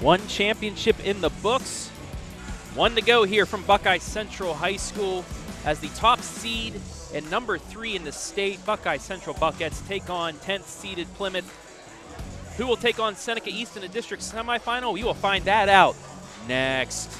One championship in the books. One to go here from Buckeye Central High School as the top seed and number 3 in the state. Buckeye Central Buckettes take on 10th seeded Plymouth. Who will take on Seneca East in the district semifinal? We will find that out next.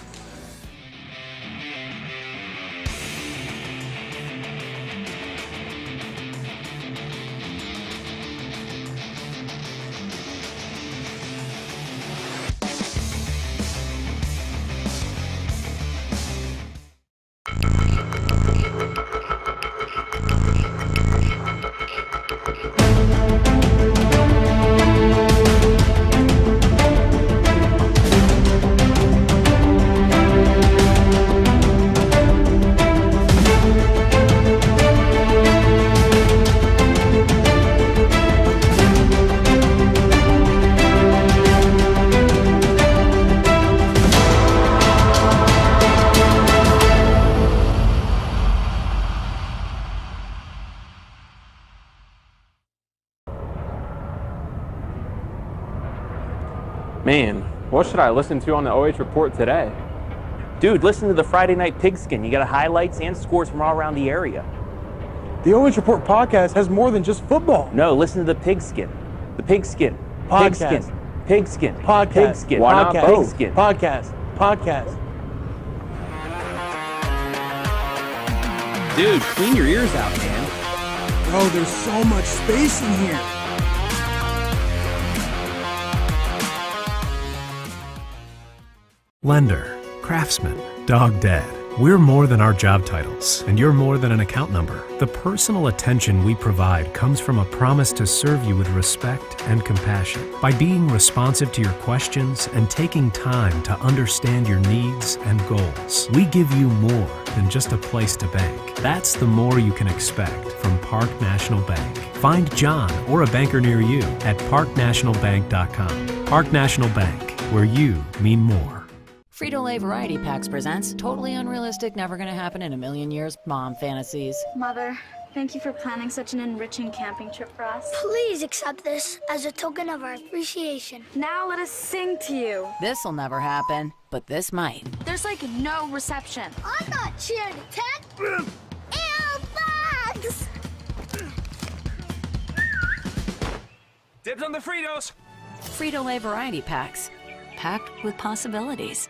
Man, what should I listen to on the OH Report today? Dude, listen to the Friday Night Pigskin. You got highlights and scores from all around the area. The OH Report podcast has more than just football. No, listen to the Pigskin. The Pigskin. Podcast. Pigskin. Pigskin. Podcast. Pigskin. Why not Podcast. both? Pigskin. Podcast. Podcast. Dude, clean your ears out, man. Bro, there's so much space in here. Lender, craftsman, dog dead. We're more than our job titles, and you're more than an account number. The personal attention we provide comes from a promise to serve you with respect and compassion. By being responsive to your questions and taking time to understand your needs and goals, we give you more than just a place to bank. That's the more you can expect from Park National Bank. Find John or a banker near you at parknationalbank.com. Park National Bank, where you mean more. Frito-Lay Variety Packs presents Totally Unrealistic, Never Gonna Happen in a Million Years Mom Fantasies. Mother, thank you for planning such an enriching camping trip for us. Please accept this as a token of our appreciation. Now let us sing to you. This'll never happen, but this might. There's like no reception. I'm not cheering attack. Airbags! Dibs on the Fritos! Frito-Lay Variety Packs, packed with possibilities.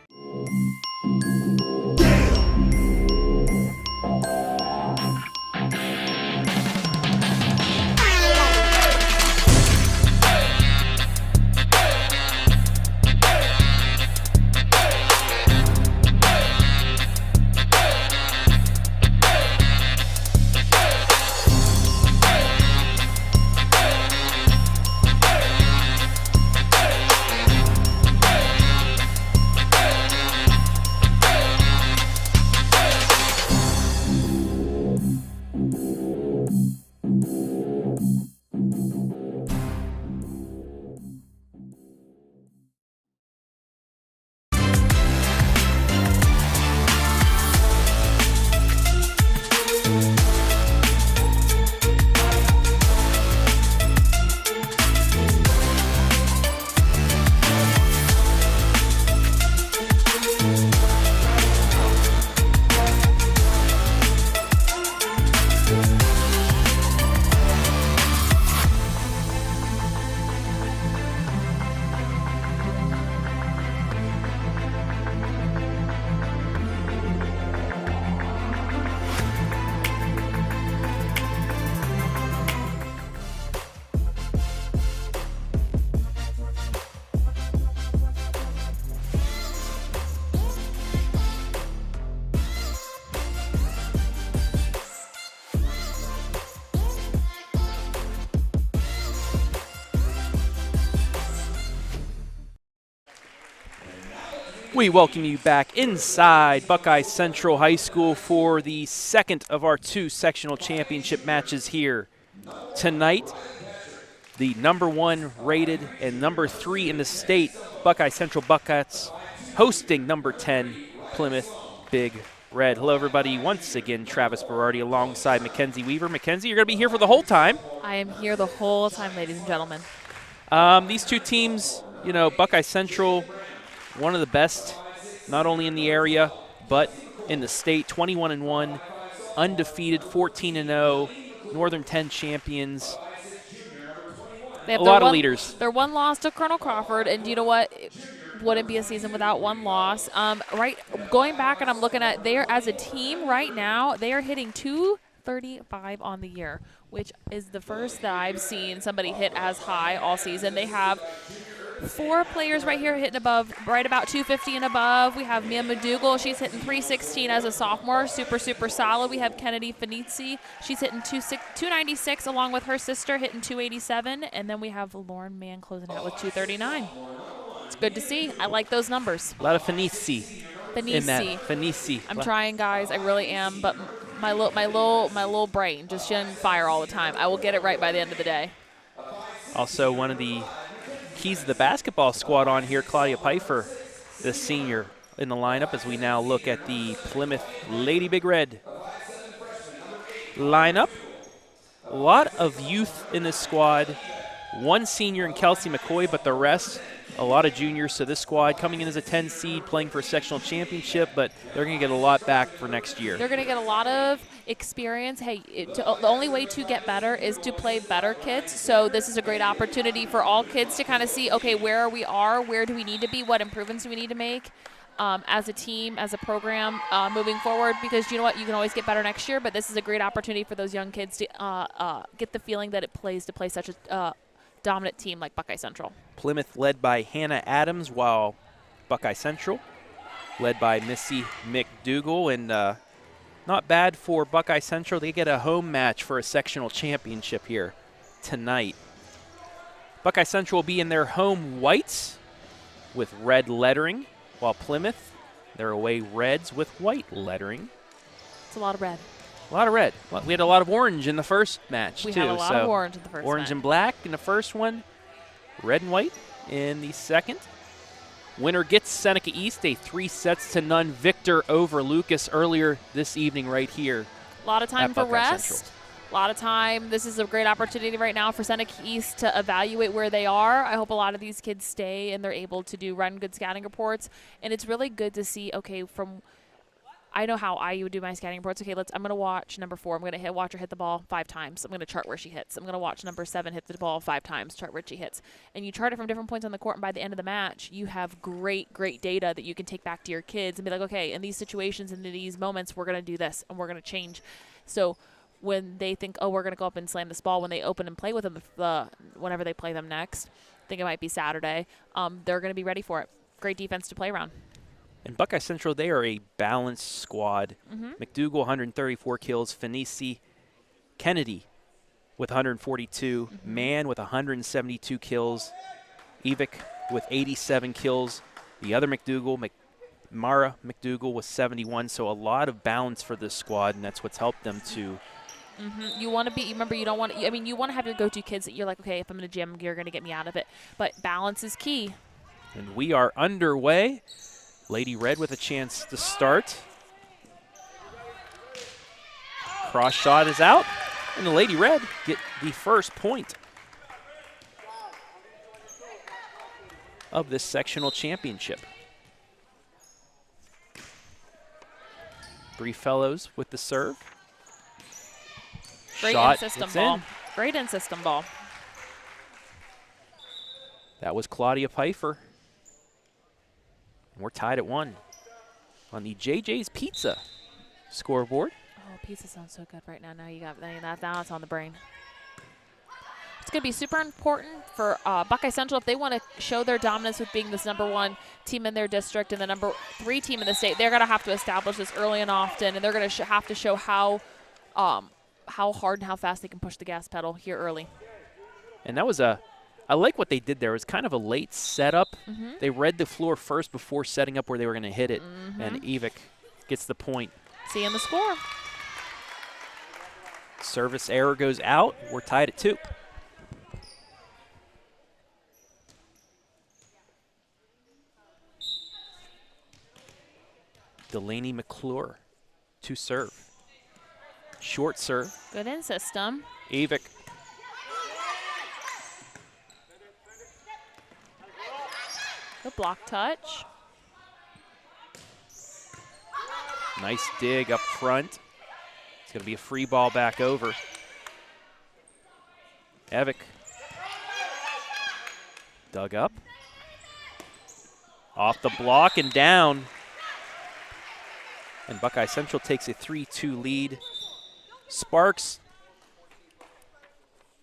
We welcome you back inside Buckeye Central High School for the second of our 2 sectional championship matches here tonight. The number 1 rated and number 3 in the state, Buckeye Central Buckettes, hosting number 10, Plymouth Big Red. Hello, everybody. Once again, Travis Berardi alongside Mackenzie Weaver. Mackenzie, you're going to be here for the whole time. I am here the whole time, ladies and gentlemen. These two teams, you know, Buckeye Central one of the best, not only in the area, but in the state. 21-1, undefeated, 14-0, Northern 10 champions. They have a lot of leaders. Their one loss to Colonel Crawford, and you know what? It wouldn't be a season without one loss. Going back and I'm looking at as a team right now, they are hitting 235 on the year, which is the first that I've seen somebody hit as high all season. They have 4 players right here hitting right about 250 and above. We have Mia McDougal. She's hitting 316 as a sophomore. Super, super solid. We have Kennedy Finizzi. She's hitting 296 along with her sister hitting 287. And then we have Lauren Mann closing out with 239. It's good to see. I like those numbers. A lot of Finizzi. Finizzi. I'm trying, guys. I really am. But my little brain just shouldn't fire all the time. I will get it right by the end of the day. Also, one of the keys of the basketball squad on here, Claudia Pfeiffer, the senior in the lineup, as we now look at the Plymouth Lady Big Red lineup. A lot of youth in this squad. One senior in Kelsey McCoy, but the rest, a lot of juniors. So this squad coming in as a 10 seed, playing for a sectional championship, but they're going to get a lot back for next year. They're going to get a lot of experience. Hey, the only way to get better is to play better kids. So this is a great opportunity for all kids to kind of see, okay, where we are, where do we need to be, what improvements do we need to make as a team, as a program moving forward, because you know what, you can always get better next year, but this is a great opportunity for those young kids to get the feeling that it plays to play such a dominant team like Buckeye Central. Plymouth led by Hannah Adams, while Buckeye Central led by Missy McDougal. And not bad for Buckeye Central. They get a home match for a sectional championship here tonight. Buckeye Central will be in their home whites with red lettering, while Plymouth, their away reds with white lettering. It's a lot of red. A lot of red. We had a lot of orange in the first match, We too. had a lot of orange in the first Orange match. and black in the first one. Red and white in the second. Winner gets Seneca East a 3-0 victor over Lucas earlier this evening right here. A lot of time for Buckeye rest. Central. A lot of time. This is a great opportunity right now for Seneca East to evaluate where they are. I hope a lot of these kids stay and they're able to run good scouting reports. And it's really good to see, okay, I know how I would do my scouting reports. Okay, I'm going to watch number 4. I'm going to watch her hit the ball 5 times. I'm going to chart where she hits. I'm going to watch number 7 hit the ball 5 times, chart where she hits. And you chart it from different points on the court, and by the end of the match, you have great, great data that you can take back to your kids and be like, okay, in these situations and in these moments, we're going to do this, and we're going to change. So when they think, oh, we're going to go up and slam this ball, when they open and play with them, whenever they play them next, I think it might be Saturday, they're going to be ready for it. Great defense to play around. And Buckeye Central, they are a balanced squad. McDougal, 134 kills. Finisi, Kennedy with 142. Mann with 172 kills. Evick with 87 kills. The other McDougal, Mara McDougal, with 71. So a lot of balance for this squad, and that's what's helped them to. You want to be, remember, you don't want to, you want to have your go-to kids that you're like, okay, if I'm in a gym, you're going to get me out of it. But balance is key. And we are underway. Lady Red with a chance to start. Cross shot is out, and the Lady Red get the first point of this sectional championship. Bree Fellows with the serve. Great Shot, in-system it's ball. in. Great in-system ball. That was Claudia Pfeiffer. We're tied at 1 on the JJ's Pizza scoreboard. Oh, pizza sounds so good right now. Now you got that. Now it's on the brain. It's going to be super important for Buckeye Central if they want to show their dominance with being this #1 team in their district and the #3 team in the state. They're going to have to establish this early and often, and they're going to have to show how hard and how fast they can push the gas pedal here early. And that was I like what they did there. It was kind of a late setup. They read the floor first before setting up where they were going to hit it, and Evick gets the point. Seeing the score. Service error goes out. We're tied at 2. Delaney McClure to serve. Short serve. Good in system. Evick. Good block touch. Nice dig up front. It's going to be a free ball back over. Evick dug up. Off the block and down. And Buckeye Central takes a 3-2 lead. Sparks,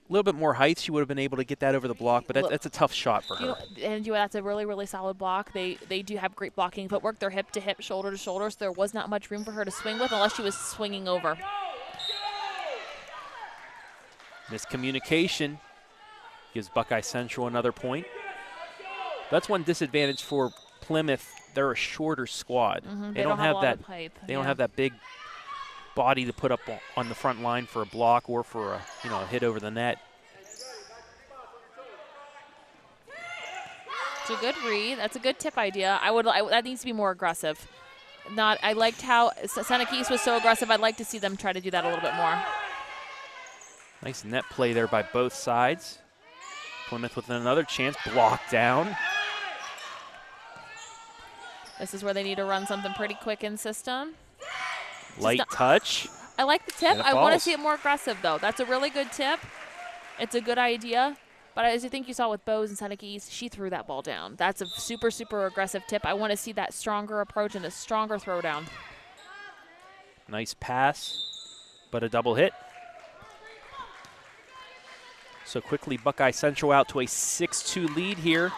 a little bit more height. She would have been able to get that over the block, but that's a tough shot for her. That's a really, really solid block. They do have great blocking footwork. They're hip to hip, shoulder to shoulder, so there was not much room for her to swing with unless she was swinging over. Miscommunication gives Buckeye Central another point. That's one disadvantage for Plymouth. They're a shorter squad. They don't have that height. They don't have that big body to put up on the front line for a block or for a hit over the net. It's a good read. That's a good tip idea. That needs to be more aggressive. I liked how Seneca East was so aggressive. I'd like to see them try to do that a little bit more. Nice net play there by both sides. Plymouth with another chance, blocked down. This is where they need to run something pretty quick in system. Light touch. I like the tip. I want to see it more aggressive, though. That's a really good tip. It's a good idea. But as I think you saw with Bose and Seneca East, she threw that ball down. That's a super, super aggressive tip. I want to see that stronger approach and a stronger throw down. Nice pass, but a double hit. So quickly, Buckeye Central out to a 6-2 lead here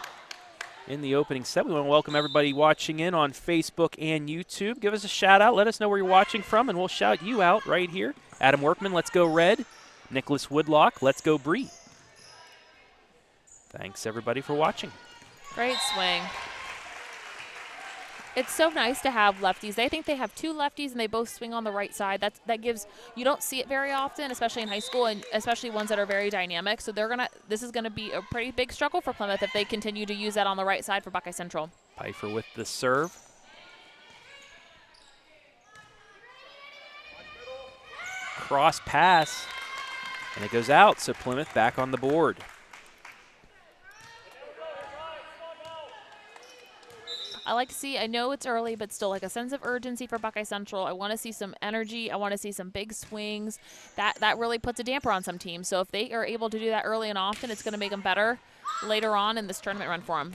in the opening set. We want to welcome everybody watching in on Facebook and YouTube. Give us a shout out. Let us know where you're watching from, and we'll shout you out right here. Adam Workman, let's go Red. Nicholas Woodlock, let's go Bree. Thanks, everybody, for watching. Great swing. It's so nice to have lefties. They think they have two lefties, and they both swing on the right side. That gives – you don't see it very often, especially in high school, and especially ones that are very dynamic. So this is going to be a pretty big struggle for Plymouth if they continue to use that on the right side for Buckeye Central. Pfeiffer with the serve. Cross pass, and it goes out, so Plymouth back on the board. I like to see, I know it's early, but still like a sense of urgency for Buckeye Central. I want to see some energy. I want to see some big swings. That really puts a damper on some teams. So if they are able to do that early and often, it's going to make them better later on in this tournament run for them.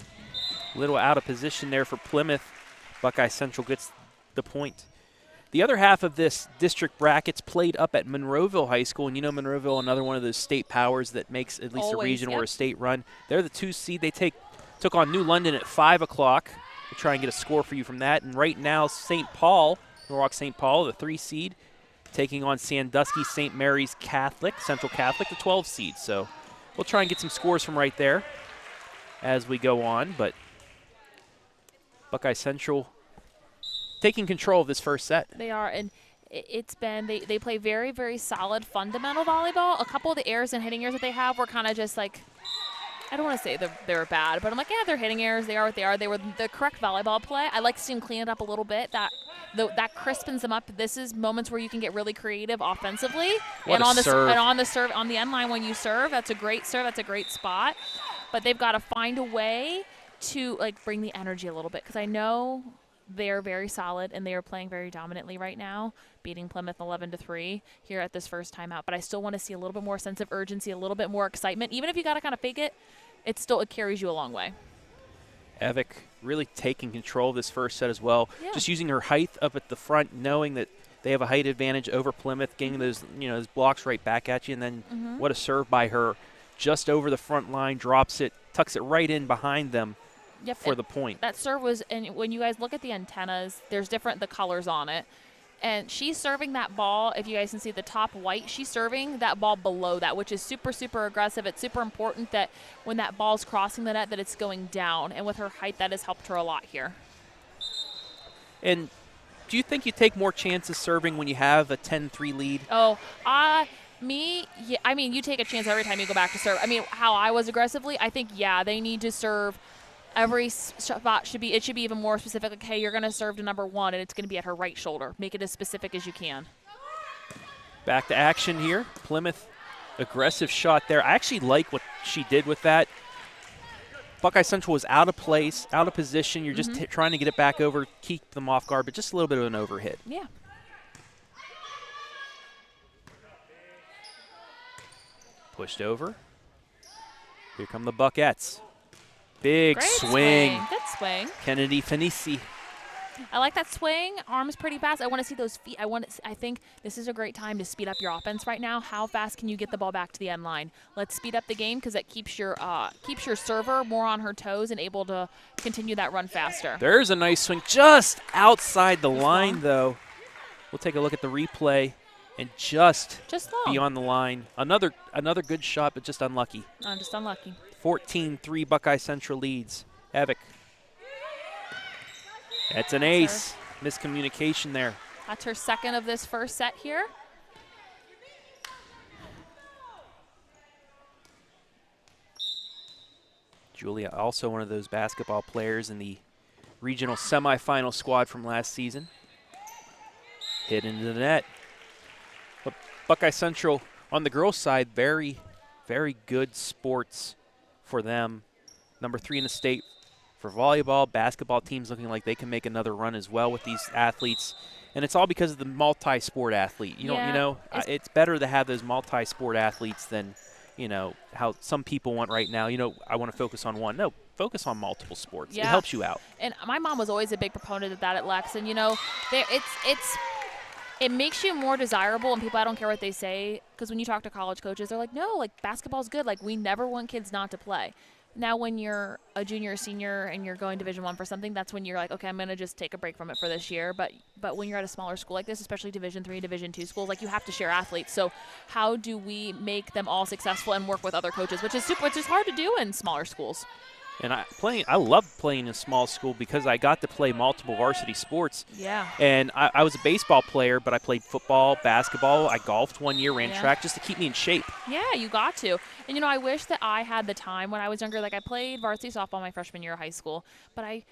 A little out of position there for Plymouth. Buckeye Central gets the point. The other half of this district bracket's played up at Monroeville High School. And you know Monroeville, another one of those state powers that makes at least a region or a state run. They're the 2 seed. They took on New London at 5 o'clock. We'll try and get a score for you from that. And right now, St. Paul, Norwalk St. Paul, the 3 seed, taking on Sandusky St. Mary's Catholic, Central Catholic, the 12 seed. So we'll try and get some scores from right there as we go on. But Buckeye Central taking control of this first set. They are, and it's been, they play very, very solid fundamental volleyball. A couple of the errors and hitting errors that they have were kind of just like, I don't want to say they're bad, but I'm like, yeah, they're hitting errors. They are what they are. They were the correct volleyball play. I like to see them clean it up a little bit. That crispens them up. This is moments where you can get really creative offensively. On the serve, on the end line when you serve, that's a great serve. That's a great spot. But they've got to find a way to like bring the energy a little bit, because I know they're very solid and they are playing very dominantly right now, beating Plymouth 11-3 here at this first time out. But I still want to see a little bit more sense of urgency, a little bit more excitement. Even if you got to kind of fake it, it carries you a long way. Evick really taking control of this first set as well. Yeah. Just using her height up at the front, knowing that they have a height advantage over Plymouth, getting those blocks right back at you, and then what a serve by her, just over the front line, drops it, tucks it right in behind them for the point. That serve was, and when you guys look at the antennas, there's the colors on it. And she's serving that ball, if you guys can see the top white, she's serving that ball below that, which is super, super aggressive. It's super important that when that ball's crossing the net that it's going down. And with her height, that has helped her a lot here. And do you think you take more chances serving when you have a 10-3 lead? Oh, yeah, I mean, you take a chance every time you go back to serve. I mean, how I was aggressively, I think, yeah, they need to serve. Every spot should be even more specific. Like, hey, you're going to serve to number 1, and it's going to be at her right shoulder. Make it as specific as you can. Back to action here. Plymouth, aggressive shot there. I actually like what she did with that. Buckeye Central was out of place, out of position. You're just trying to get it back over, keep them off guard, but just a little bit of an overhit. Yeah. Pushed over. Here come the Buckettes. Big Great swing. Good swing. Kennedy Fenici. I like that swing. Arms pretty fast. I want to see those feet. I think this is a great time to speed up your offense right now. How fast can you get the ball back to the end line? Let's speed up the game because that keeps your server more on her toes and able to continue that run faster. There's a nice swing just outside the line, though. We'll take a look at the replay, and just long. beyond the line. Another good shot, but just unlucky. Just unlucky. 14-3 Buckeye Central leads. Evick. That's an ace. Miscommunication there. That's her second of this first set here. Julia, also one of those basketball players in the regional semifinal squad from last season. Hit into the net. But Buckeye Central, on the girls' side, very, very good sports for them. Number 3 in the state for volleyball. Basketball teams looking like they can make another run as well with these athletes. And it's all because of the multi-sport athlete. It's better to have those multi-sport athletes than, how some people want right now. I want to focus on one. No, focus on multiple sports. Yeah. It helps you out. And my mom was always a big proponent of that at Lex. And, it makes you more desirable, and people, I don't care what they say, because when you talk to college coaches, they're like, no, like, basketball's good. Like, we never want kids not to play. Now, when you're a junior or senior and you're going Division I for something, that's when you're like, okay, I'm going to just take a break from it for this year. But when you're at a smaller school like this, especially Division III, Division II schools, like, you have to share athletes. So how do we make them all successful and work with other coaches, which is hard to do in smaller schools. And I love playing in a small school because I got to play multiple varsity sports. Yeah. And I was a baseball player, but I played football, basketball. I golfed one year, ran track just to keep me in shape. Yeah, you got to. And, I wish that I had the time when I was younger. Like, I played varsity softball my freshman year of high school, but I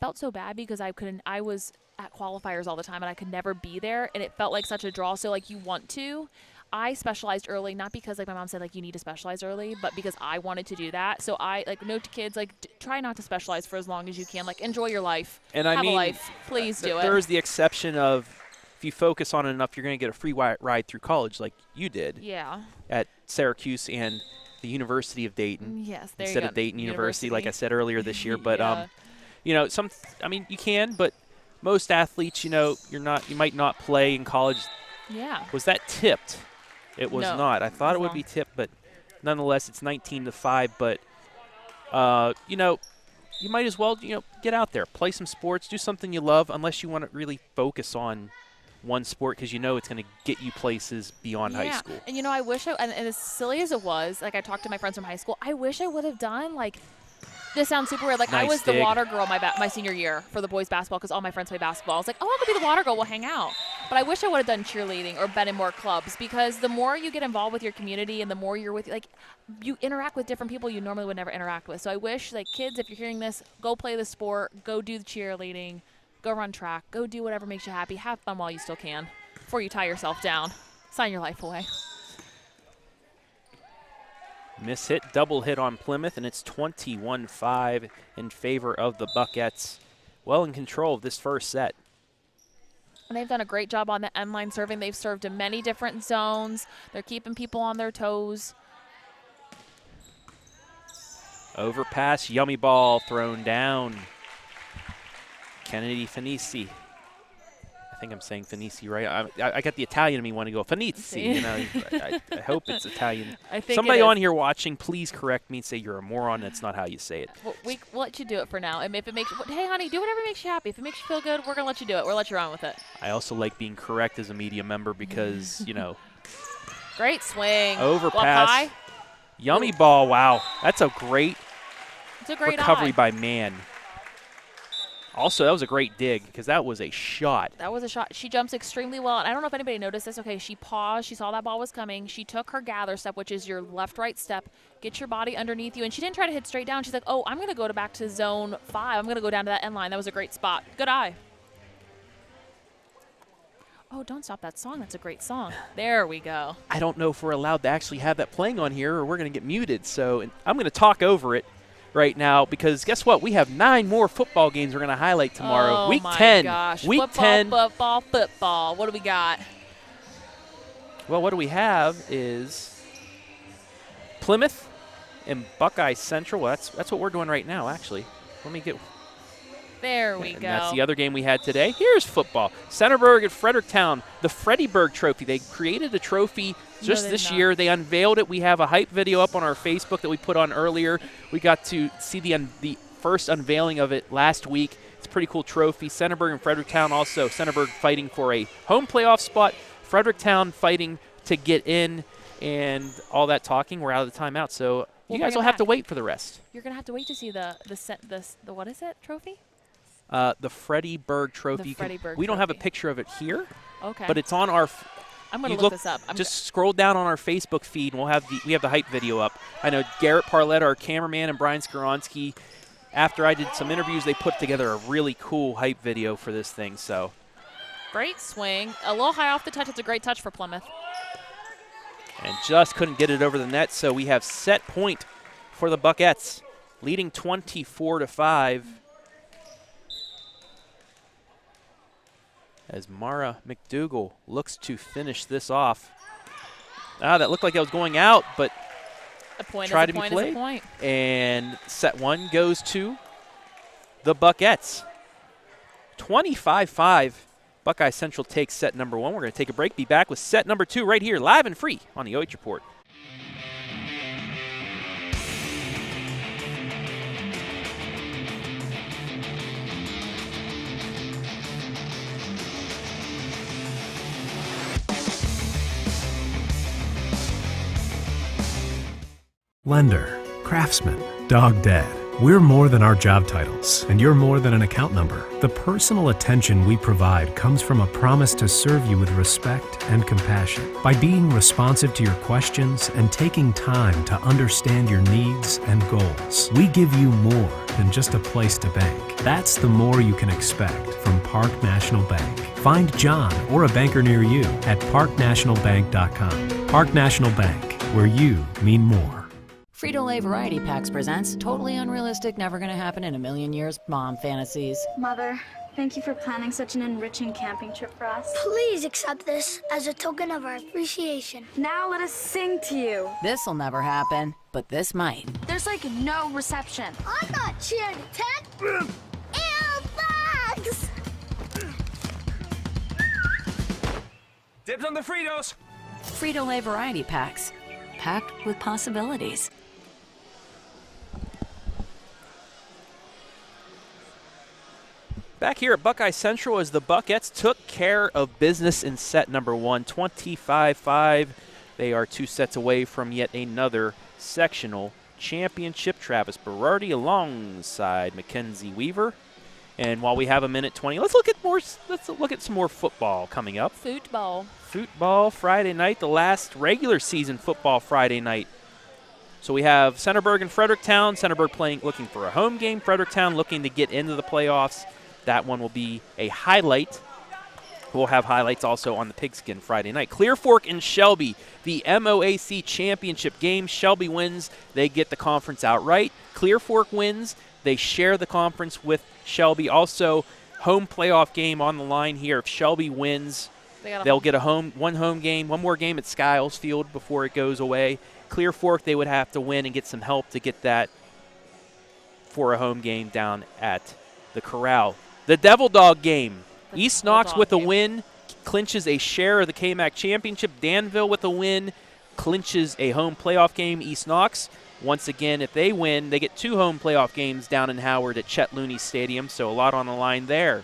felt so bad because I was at qualifiers all the time, and I could never be there, and it felt like such a draw. So, like, you want to. I specialized early, not because, like, my mom said, like, you need to specialize early, but because I wanted to do that. So I, note to kids, like, try not to specialize for as long as you can. Like, enjoy your life. And Have a life. Please do it. There is the exception of if you focus on it enough, you're going to get a free ride through college like you did. Yeah. At Syracuse and the University of Dayton. Yes, there instead you of Dayton University, like I University. said earlier this year. But, Yeah. you can, but most athletes, you might not play in college. Yeah. Was that tipped? It was No, not. I thought it would wrong. be tipped, but nonetheless, it's 19-5. But, you might as well, get out there, play some sports, do something you love, unless you want to really focus on one sport because it's going to get you places beyond high school. And, I wish and as silly as it was, like, I talked to my friends from high school, I wish I would have done, like, this sounds super weird. Like, Nice I was dig. the water girl my senior year for the boys basketball because all my friends play basketball. I was like, oh, I'll go be the water girl. We'll hang out. But I wish I would have done cheerleading or been in more clubs because the more you get involved with your community and the more you're with, like, you interact with different people you normally would never interact with. So I wish, like, kids, if you're hearing this, go play the sport, go do the cheerleading, go run track, go do whatever makes you happy. Have fun while you still can before you tie yourself down. Sign your life away. Miss hit, double hit on Plymouth, and it's 21-5 in favor of the Buckettes. Well in control of this first set. And they've done a great job on the end line serving. They've served in many different zones. They're keeping people on their toes. Overpass, yummy ball thrown down. Kennedy Fenici. I think I'm saying Fenici, right? I got the Italian in me want to go Fenici. I hope it's Italian. I think somebody on here watching, please correct me and say you're a moron. That's not how you say it. Well, we'll let you do it for now. And if it makes hey, honey, do whatever makes you happy. If it makes you feel good, we're going to let you do it. We'll let you run with it. I also like being correct as a media member because, Great swing. Overpass. High. Yummy ball. Wow. That's a great recovery eye. by Man. Also, that was a great dig because that was a shot. That was a shot. She jumps extremely well. And I don't know if anybody noticed this. Okay, she paused. She saw that ball was coming. She took her gather step, which is your left-right step. Get your body underneath you. And she didn't try to hit straight down. She's like, oh, I'm going to go back to zone 5. I'm going to go down to that end line. That was a great spot. Good eye. Oh, don't stop that song. That's a great song. There we go. I don't know if we're allowed to actually have that playing on here or we're going to get muted. So I'm going to talk over it right now because guess what? We have 9 more football games we're going to highlight tomorrow. Oh, Week my 10. Gosh. Week football, 10. Football. What do we got? Well, what do we have is Plymouth and Buckeye Central. Well, that's what we're doing right now, actually. Let me get. There we and go. That's the other game we had today. Here's football. Centerburg at Fredericktown, the Freddieburg Trophy. They created a trophy just this year. They unveiled it. We have a hype video up on our Facebook that we put on earlier. We got to see the first unveiling of it last week. It's a pretty cool trophy. Centerburg and Fredericktown also. Centerburg fighting for a home playoff spot. Fredericktown fighting to get in, and all that talking. We're out of the timeout, so you guys will have to wait for the rest. You're gonna have to wait to see the what is it, trophy? The Freddieburg Trophy. We don't have a picture of it here. Okay. But it's on our. I'm gonna look this up. Just scroll down on our Facebook feed, and we have the hype video up. I know Garrett Parlett, our cameraman, and Brian Skoronsky. After I did some interviews, they put together a really cool hype video for this thing. So. Great swing. A little high off the touch. It's a great touch for Plymouth. And just couldn't get it over the net, so we have set point for the Buckettes, leading 24-5. As Mara McDougall looks to finish this off. That looked like it was going out, but tried to be played. And set one goes to the Buckettes. 25-5. Buckeye Central takes set number one. We're going to take a break. Be back with set number two right here, live and free on the OH Report. Lender, craftsman, dog dad. We're more than our job titles, and you're more than an account number. The personal attention we provide comes from a promise to serve you with respect and compassion. By being responsive to your questions and taking time to understand your needs and goals, we give you more than just a place to bank. That's the more you can expect from Park National Bank. Find John or a banker near you at parknationalbank.com. Park National Bank, where you mean more. Frito-Lay Variety Packs presents totally unrealistic, never gonna happen in a million years, mom fantasies. Mother, thank you for planning such an enriching camping trip for us. Please accept this as a token of our appreciation. Now let us sing to you. This'll never happen, but this might. There's like no reception. I'm not cheering to 10. Ew, bugs! Dibs on the Fritos. Frito-Lay Variety Packs, packed with possibilities. Back here at Buckeye Central as the Buckettes took care of business in set number one, 25-5. They are 2 sets away from yet another sectional championship. Travis Berardi alongside Mackenzie Weaver. And while we have a minute 20, let's look at some more football coming up. Football Friday night, the last regular season football Friday night. So we have Centerburg and Fredericktown. Centerburg looking for a home game. Fredericktown looking to get into the playoffs. That one will be a highlight. We'll have highlights also on the Pigskin Friday night. Clear Fork and Shelby, the MOAC championship game. Shelby wins, they get the conference outright. Clear Fork wins, they share the conference with Shelby. Also, home playoff game on the line here. If Shelby wins, they'll get one more game at Skiles Field before it goes away. Clear Fork, they would have to win and get some help to get that for a home game down at the Corral. The Devil Dog game. East Knox with a win clinches a share of the KMAC championship. Danville with a win clinches a home playoff game. East Knox, once again, if they win, they get 2 home playoff games down in Howard at Chet Looney Stadium, so a lot on the line there.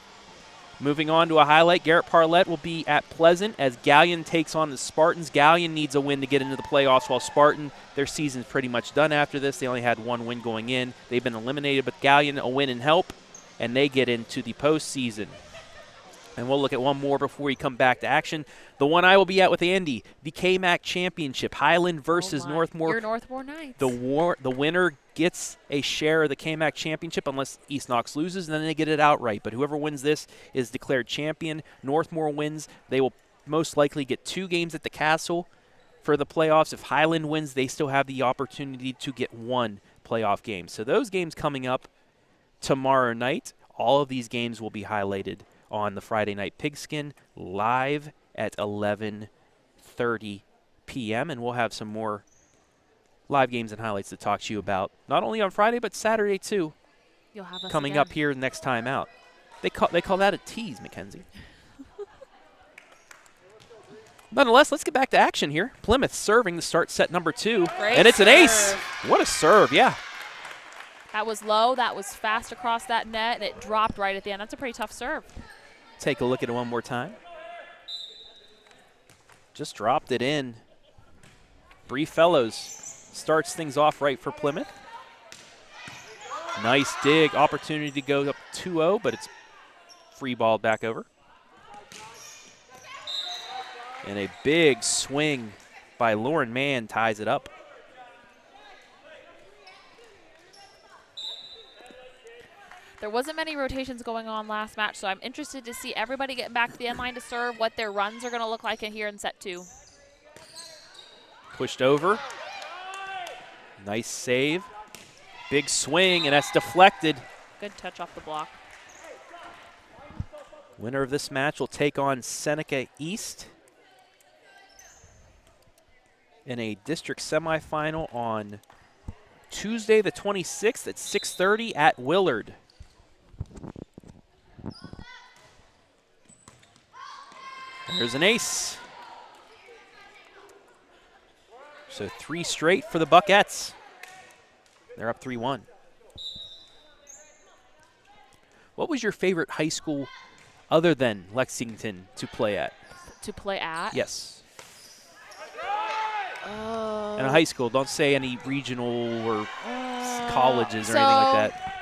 Moving on to a highlight, Garrett Parlett will be at Pleasant as Gallion takes on the Spartans. Gallion needs a win to get into the playoffs, while Spartan, their season's pretty much done after this. They only had 1 win going in. They've been eliminated, but Gallion a win and help, and they get into the postseason. And we'll look at one more before we come back to action. The one I will be at with Andy, the KMAC Championship, Highland versus Northmore. Your Northmore Knights. The winner gets a share of the KMAC Championship unless East Knox loses, and then they get it outright. But whoever wins this is declared champion. Northmore wins, they will most likely get 2 games at the Castle for the playoffs. If Highland wins, they still have the opportunity to get 1 playoff game. So those games coming up tomorrow night. All of these games will be highlighted on the Friday Night Pigskin live at 11:30 p.m. And we'll have some more live games and highlights to talk to you about, not only on Friday, but Saturday, too. You'll have us coming again. up here next time out. They call that a tease, Mackenzie. Nonetheless, let's get back to action here. Plymouth serving to start set number 2. Great and it's an ace. serve. What a serve, yeah. That was low. That was fast across that net, and it dropped right at the end. That's a pretty tough serve. Take a look at it one more time. Just dropped it in. Bree Fellows starts things off right for Plymouth. Nice dig. Opportunity to go up 2-0, but it's free ball back over. And a big swing by Lauren Mann ties it up. There wasn't many rotations going on last match, so I'm interested to see everybody getting back to the end line to serve, what their runs are going to look like in here in set 2. Pushed over. Nice save. Big swing, and that's deflected. Good touch off the block. Winner of this match will take on Seneca East in a district semifinal on Tuesday the 26th at 6:30 at Willard. There's an ace. So 3 straight for the Buckettes. They're up 3-1. What was your favorite high school other than Lexington to play at? To play at? Yes. In a high school, don't say any regional or colleges or anything like that.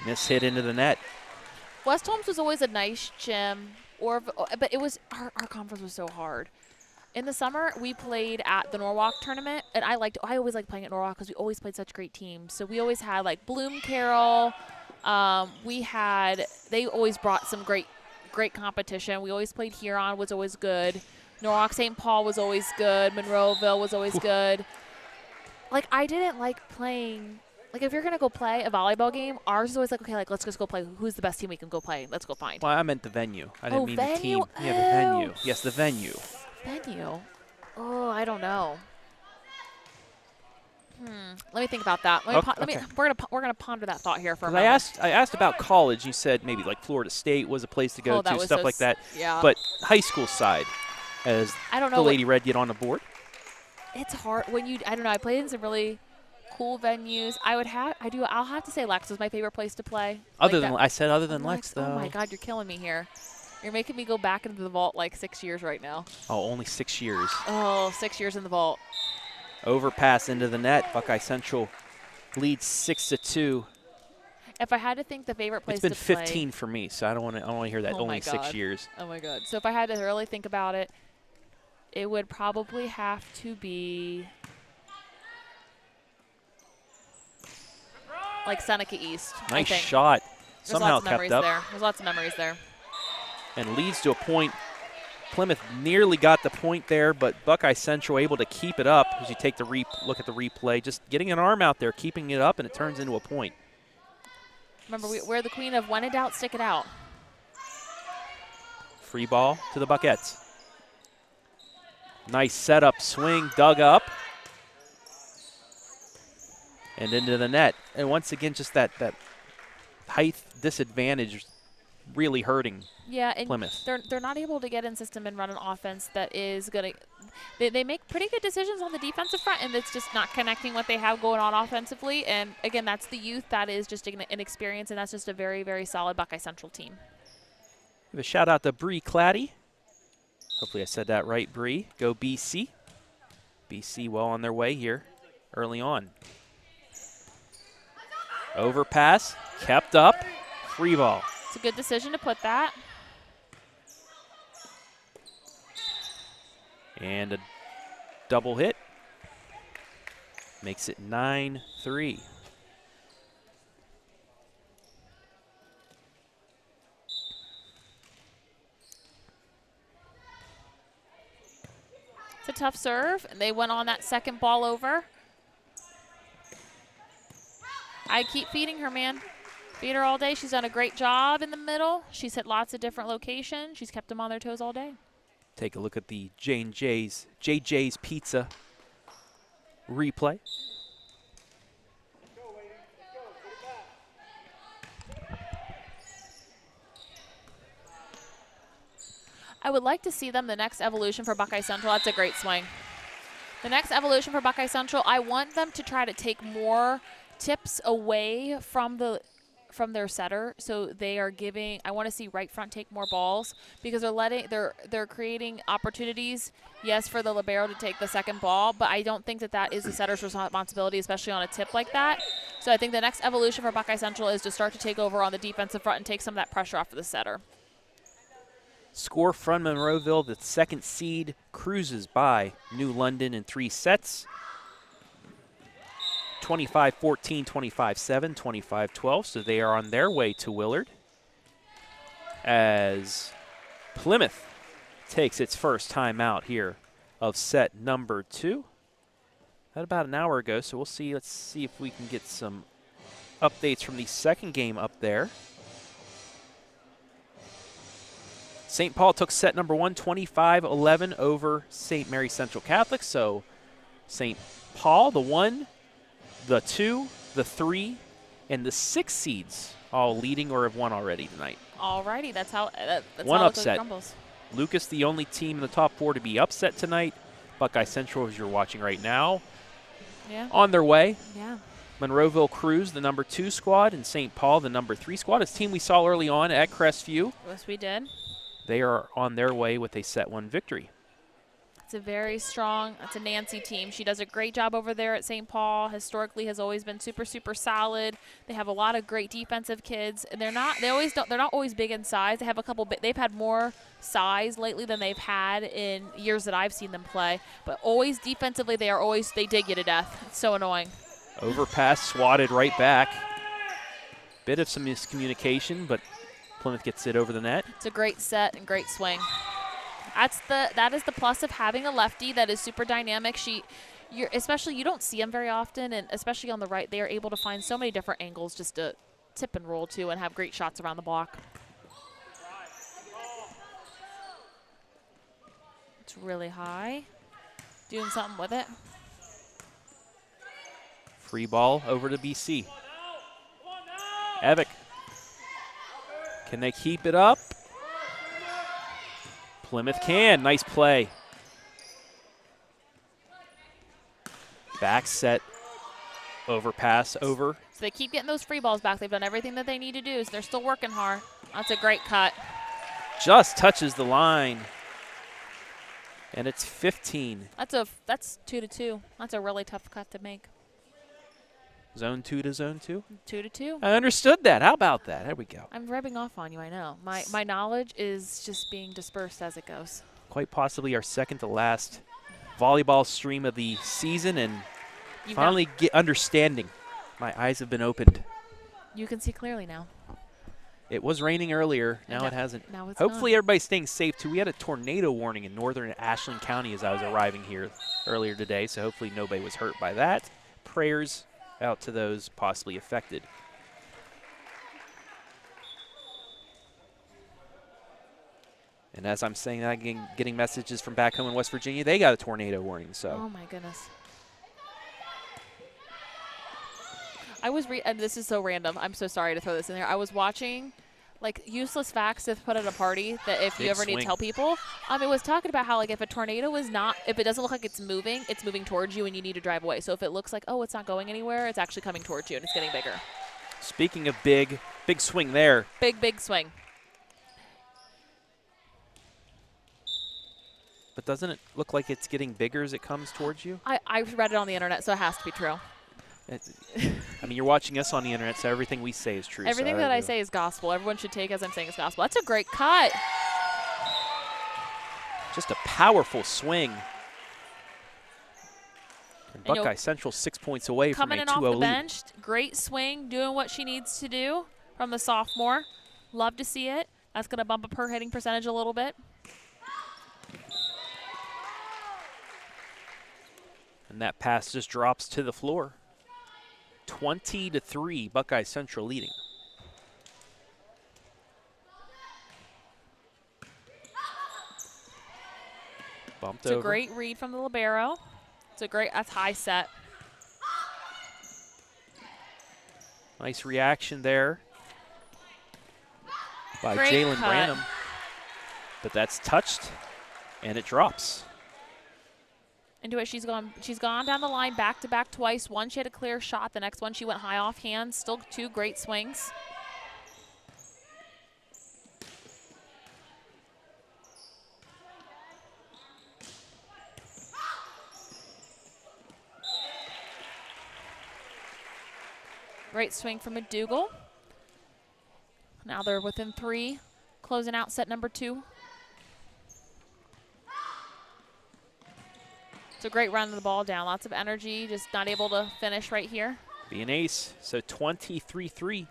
Miss hit into the net. West Holmes was always a nice gym, but it was our conference was so hard. In the summer, we played at the Norwalk tournament, and I always liked playing at Norwalk because we always played such great teams. So we always had like Bloom Carroll. They always brought some great competition. We always played Huron, was always good. Norwalk St. Paul was always good. Monroeville was always good. Like, I didn't like playing. Like, if you're going to go play a volleyball game, ours is always like, okay, like, let's just go play. Who's the best team we can go play? Let's go find. Well, I meant the venue. I didn't mean venue? the team. Yeah, the venue. Yes, the venue. Venue? Oh, I don't know. Let me think about that. We're gonna ponder that thought here for a moment. I asked about college. You said maybe like Florida State was a place to go to, stuff like that. Yeah. But high school side, as I don't know the Lady Red get on the board. It's hard when you. I don't know. I played in some really cool venues. I'll have to say Lex was my favorite place to play. Other than Lex, though. Oh my God, you're killing me here. You're making me go back into the vault like 6 years right now. Oh, only 6 years. Oh, 6 years in the vault. Overpass into the net. Buckeye Central leads 6-2. If I had to think the favorite place to play. It's been 15 15 for me, so I don't want to hear that. Only 6 years. Oh my God. So if I had to really think about it, it would probably have to be like Seneca East. Nice shot. Somehow kept up. There's lots of memories there. And leads to a point. Plymouth nearly got the point there, but Buckeye Central able to keep it up as you take the look at the replay. Just getting an arm out there, keeping it up, and it turns into a point. Remember, we're the queen of when in doubt, stick it out. Free ball to the Buckettes. Nice setup, swing, dug up. And into the net. And once again, just that height disadvantage really hurting Plymouth. They're not able to get in system and run an offense that is going to – they make pretty good decisions on the defensive front, and it's just not connecting what they have going on offensively. And, again, that's the youth. That is just an inexperience, and that's just a very, very solid Buckeye Central team. Give a shout-out to Bree Claddy. Hopefully I said that right, Bree. Go BC. BC well on their way here early on. Overpass, kept up, free ball. It's a good decision to put that. And a double hit. Makes it 9-3. It's a tough serve, and they went on that second ball over. I keep feeding her, man. Feed her all day. She's done a great job in the middle. She's hit lots of different locations. She's kept them on their toes all day. Take a look at the JJ's Pizza replay. I would like to see them the next evolution for Buckeye Central. That's a great swing. The next evolution for Buckeye Central, I want them to try to take more tips away from their setter. So they are giving, I want to see right front take more balls because they're creating opportunities, yes, for the libero to take the second ball, but I don't think that is the setter's responsibility, especially on a tip like that. So I think the next evolution for Buckeye Central is to start to take over on the defensive front and take some of that pressure off of the setter. Score from Monroeville, the second seed, cruises by New London in 3 sets. 25-14, 25-7, 25-12, so they are on their way to Willard. As Plymouth takes its first time out here of set number 2. That about an hour ago, so we'll see. Let's see if we can get some updates from the second game up there. St. Paul took set number 1, 25-11 over St. Mary Central Catholic. So St. Paul, the 1, the 2, the 3, and the 6 seeds all leading or have won already tonight. Alrighty, that's how one how upset. It crumbles. Lucas, the only team in the top 4 to be upset tonight. Buckeye Central, as you're watching right now, on their way. Yeah. Monroeville Crews, the number 2 squad, and St. Paul, the number 3 squad. It's a team we saw early on at Crestview. Yes, we did. They are on their way with a set 1 victory. It's a very strong, it's a Nancy team. She does a great job over there at St. Paul. Historically has always been super, super solid. They have a lot of great defensive kids. And they're not always big in size. They have a couple, they've had more size lately than they've had in years that I've seen them play. But always defensively, they dig you to death. It's so annoying. Overpass swatted right back. Bit of some miscommunication, but Plymouth gets it over the net. It's a great set and great swing. That is the plus of having a lefty that is super dynamic. Especially you don't see them very often, and especially on the right, they are able to find so many different angles just to tip and roll to and have great shots around the block. It's really high. Doing something with it. Free ball over to BC. Evick. Can they keep it up? Plymouth can. Nice play. Back set. Overpass over. So they keep getting those free balls back. They've done everything that they need to do, so they're still working hard. That's a great cut. Just touches the line. And it's 15. That's 2-2. That's a really tough cut to make. Zone 2 to zone 2? 2-2. I understood that. How about that? There we go. I'm rubbing off on you, I know. My knowledge is just being dispersed as it goes. Quite possibly our second to last volleyball stream of the season, and finally get understanding. My eyes have been opened. You can see clearly now. It was raining earlier. Now it hasn't. Now it's Hopefully not. everybody's staying safe, too. We had a tornado warning in northern Ashland County as I was arriving here earlier today, so hopefully nobody was hurt by that. Prayers out to those possibly affected. And as I'm saying that, I'm getting messages from back home in West Virginia. They got a tornado warning. So. Oh my goodness. I was and this is so random. I'm so sorry to throw this in there. I was watching like useless facts to put at a party that if you ever need to tell people. It was talking about how like if a tornado is not, if it doesn't look like it's moving towards you and you need to drive away. So if it looks like, oh, it's not going anywhere, it's actually coming towards you and it's getting bigger. Speaking of big swing there. Big swing. But doesn't it look like it's getting bigger as it comes towards you? I read it on the internet, so it has to be true. I mean, you're watching us on the internet, so everything we say is true. Everything that I say is gospel. Everyone should take as I'm saying is gospel. That's a great cut. Just a powerful swing. And Buckeye Central 6 points away from a 2-0 lead. Coming in off the bench, great swing, doing what she needs to do from the sophomore. Love to see it. That's going to bump up her hitting percentage a little bit. And that pass just drops to the floor. 20-3, Buckeye Central leading. Bumped over. It's a great read from the libero. It's That's high set. Nice reaction there by Great Jalen cut. Branham. But that's touched, and it drops. Into it, she's gone down the line back-to-back twice. One, she had a clear shot. The next one, she went high off hands. Still 2 great swings. Great swing from McDougal. Now they're within 3, closing out set number 2. It's a great run of the ball down. Lots of energy, just not able to finish right here. Be an ace, so 23-3.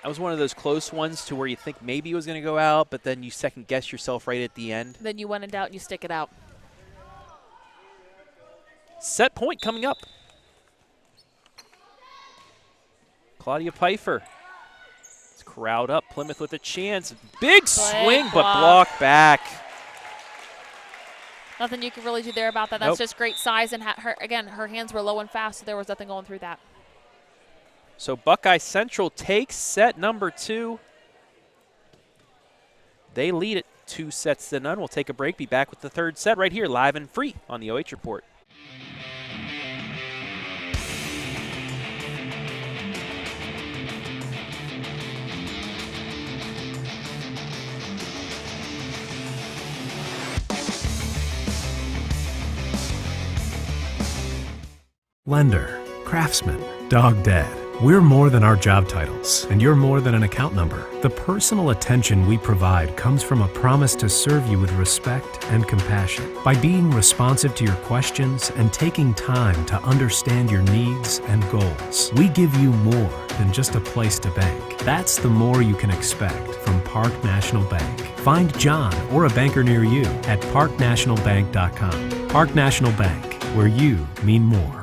That was one of those close ones to where you think maybe it was going to go out, but then you second guess yourself right at the end. Then you when in doubt, you stick it out. Set point coming up. Claudia Pfeiffer. It's crowd up. Plymouth with a chance. Big swing, but blocked back. Nothing you can really do there about that. That's just great size. And her hands were low and fast, so there was nothing going through that. So Buckeye Central takes set number 2. They lead it 2-0. We'll take a break. Be back with the 3rd set right here, live and free on the OH Report. Lender, craftsman, dog dad. We're more than our job titles, and you're more than an account number. The personal attention we provide comes from a promise to serve you with respect and compassion. By being responsive to your questions and taking time to understand your needs and goals, we give you more than just a place to bank. That's the more you can expect from Park National Bank. Find John or a banker near you at parknationalbank.com. Park National Bank, where you mean more.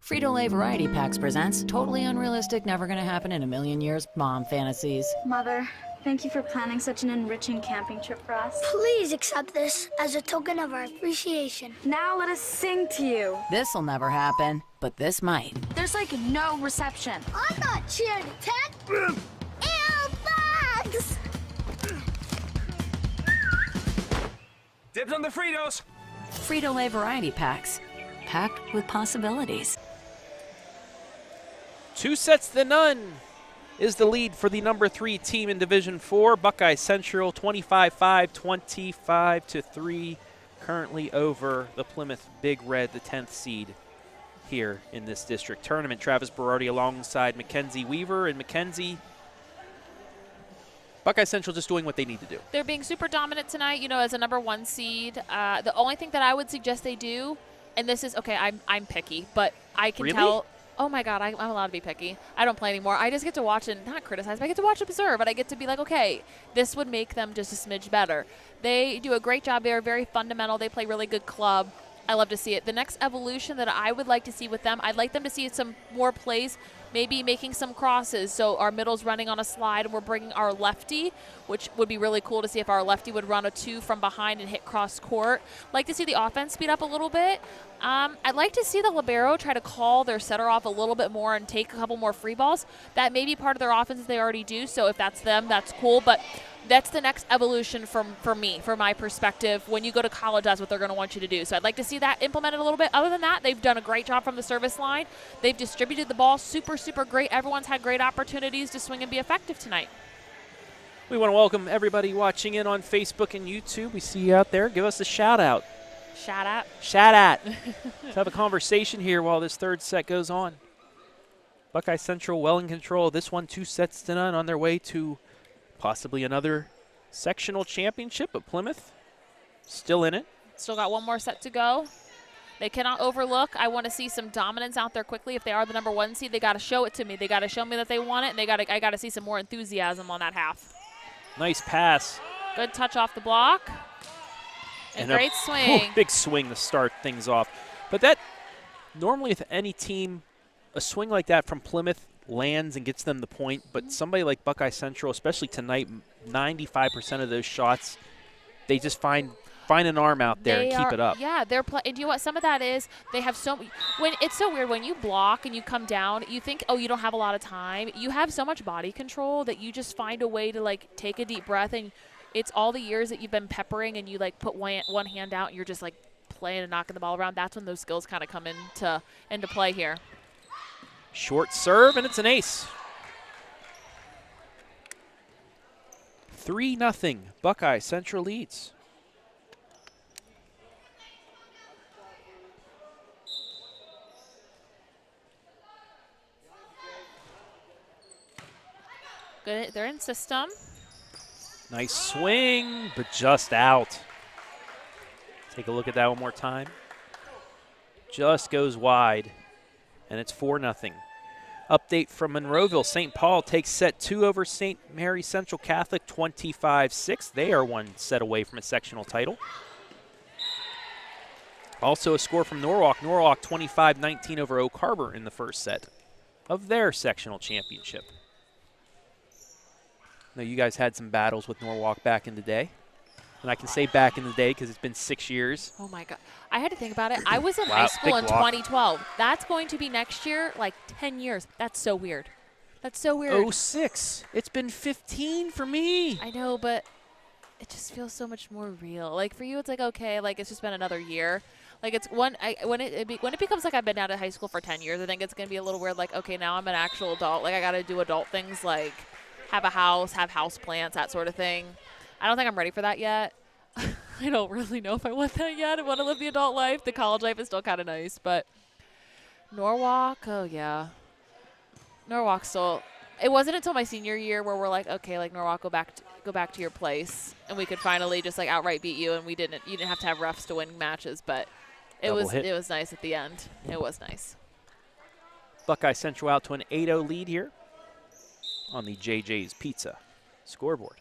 Frito-Lay Variety Packs presents totally unrealistic, never gonna happen in a million years mom fantasies. Mother, thank you for planning such an enriching camping trip for us. Please accept this as a token of our appreciation. Now let us sing to you. This'll never happen, but this might. There's like no reception. I'm not cheering to 10. Ew, bugs! Dibs on the Fritos. Frito-Lay Variety Packs, packed with possibilities. 2-0 is the lead for the number 3 team in Division 4. Buckeye Central 25-5, 25-3, currently over the Plymouth Big Red, the 10th seed here in this district tournament. Travis Berardi alongside Mackenzie Weaver, and Mackenzie, Buckeye Central just doing what they need to do. They're being super dominant tonight, as a number 1 seed. The only thing that I would suggest they do, and this is, okay, I'm picky, but I can tell. Oh, my God, I'm allowed to be picky. I don't play anymore. I just get to watch and not criticize, but I get to watch and observe, and I get to be like, okay, this would make them just a smidge better. They do a great job. They are very fundamental. They play really good club. I love to see it. The next evolution that I would like to see with them, I'd like them to see some more plays, maybe making some crosses. So our middle's running on a slide, and we're bringing our lefty, which would be really cool to see if our lefty would run a 2 from behind and hit cross court. Like to see the offense speed up a little bit. I'd like to see the libero try to call their setter off a little bit more and take a couple more free balls. That may be part of their offense they already do, so if that's them, that's cool. But that's the next evolution for me, from my perspective. When you go to college, that's what they're going to want you to do. So I'd like to see that implemented a little bit. Other than that, they've done a great job from the service line. They've distributed the ball super, super great. Everyone's had great opportunities to swing and be effective tonight. We want to welcome everybody watching in on Facebook and YouTube. We see you out there. Give us a shout out. Shout out. Shout out. Let's have a conversation here while this 3rd set goes on. Buckeye Central well in control. This one 2-0 on their way to possibly another sectional championship, but Plymouth still in it. Still got one more set to go. They cannot overlook. I want to see some dominance out there quickly. If they are the number 1 seed, they got to show it to me. They got to show me that they want it, and I got to see some more enthusiasm on that half. Nice pass. Good touch off the block. And great swing. Big swing to start things off. But that, normally with any team, a swing like that from Plymouth lands and gets them the point, but somebody like Buckeye Central, especially tonight, 95% of those shots, they just find an arm out there and keep it up. Yeah, and you know what? Some of that is they have when it's so weird when you block and you come down, you think, oh, you don't have a lot of time. You have so much body control that you just find a way to like take a deep breath, and it's all the years that you've been peppering and you like put one hand out and you're just like playing and knocking the ball around. That's when those skills kind of come into play here. Short serve, and it's an ace. 3-0, Buckeye Central leads. Good, they're in system. Nice swing, but just out. Take a look at that one more time. Just goes wide, and it's 4-0. Update from Monroeville. St. Paul takes set 2 over St. Mary Central Catholic, 25-6. They are 1 set away from a sectional title. Also a score from Norwalk. Norwalk 25-19 over Oak Harbor in the first set of their sectional championship. Now, you guys had some battles with Norwalk back in the day. And I can say back in the day because it's been 6 years. Oh, my God. I had to think about it. I was in high school in 2012. That's going to be next year, like 10 years. That's so weird. That's so weird. 06. It's been 15 for me. I know, but it just feels so much more real. Like, for you, it's like, okay, like, it's just been another year. Like, it's when it becomes like I've been out of high school for 10 years, I think it's going to be a little weird. Like, okay, now I'm an actual adult. Like, I got to do adult things like have a house, have house plants, that sort of thing. I don't think I'm ready for that yet. I don't really know if I want that yet. I want to live the adult life. The college life is still kind of nice, but Norwalk, oh yeah. Norwalk still. It wasn't until my senior year where we're like, okay, like Norwalk, go back to your place, and we could finally just like outright beat you, and you didn't have to have refs to win matches, but it was nice at the end. It was nice. Buckeye Central out to an 8-0 lead here on the JJ's Pizza scoreboard.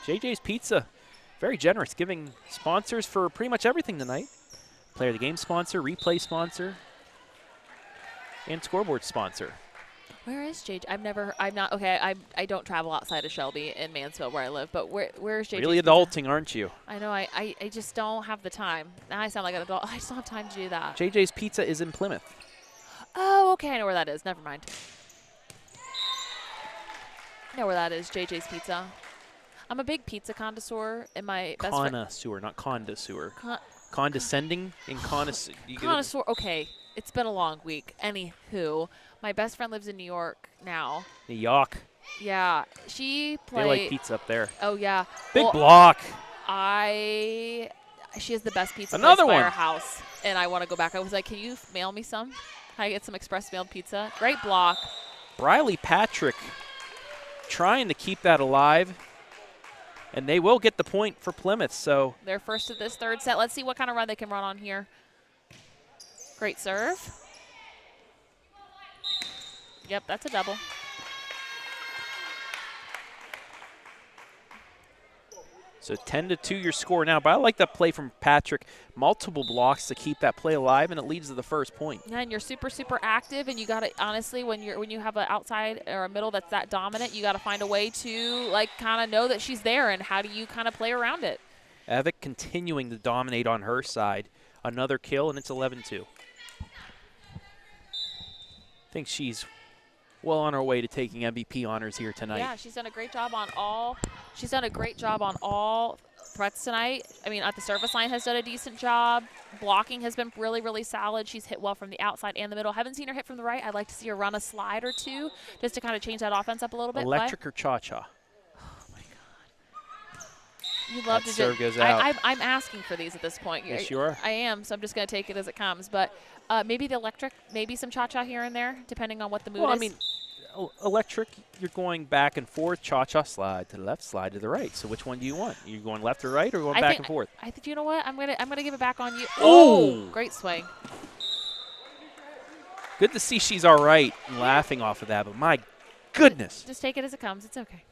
JJ's Pizza, very generous, giving sponsors for pretty much everything tonight. Player of the game sponsor, replay sponsor, and scoreboard sponsor. Where is JJ? I don't travel outside of Shelby in Mansfield where I live, but where's JJ? Really adulting, aren't you? I know, I just don't have the time. Now I sound like an adult. I just don't have time to do that. JJ's Pizza is in Plymouth. Oh, okay, I know where that is. Never mind. I know where that is, JJ's Pizza. I'm a big pizza connoisseur. In my best connoisseur, not connoisseur. Condescending and connoisseur. Connoisseur. Okay, it's been a long week. Anywho, my best friend lives in New York now. New York. Yeah, she played. They like pizza up there. Oh yeah. Big block. She has the best pizza Another place by one. her house, and I want to go back. I was like, can you mail me some? Can I get some express mailed pizza? Great block. Briley Patrick trying to keep that alive. And they will get the point for Plymouth. So they're first of this third set. Let's see what kind of run they can run on here. Great serve. Yep, that's a double. So 10-2 your score now. But I like that play from Patrick. Multiple blocks to keep that play alive, and it leads to the first point. Yeah, and you're super, super active, and you got to honestly, when you have an outside or a middle that's that dominant, you got to find a way to like kind of know that she's there, and how do you kind of play around it? Evick continuing to dominate on her side. Another kill, and it's 11-2. I think she's well on her way to taking MVP honors here tonight. Yeah, she's done a great job on all. She's done a great job on all threats tonight. I mean, at the service line has done a decent job. Blocking has been really, really solid. She's hit well from the outside and the middle. Haven't seen her hit from the right. I'd like to see her run a slide or two just to kind of change that offense up a little bit. Electric or cha-cha? Oh, my God. You love to serve goes out. I'm asking for these at this point. Yes, you are. I am, so I'm just going to take it as it comes. But maybe the electric, maybe some cha-cha here and there, depending on what the mood is. Well, I mean, electric, you're going back and forth, cha-cha, slide to the left, slide to the right. So which one do you want? Are you going left or right, or going back and forth? I think, you know what? I'm gonna give it back on you. Oh! Great swing. Good to see she's all right and laughing off of that, but my goodness. Just take it as it comes. It's okay.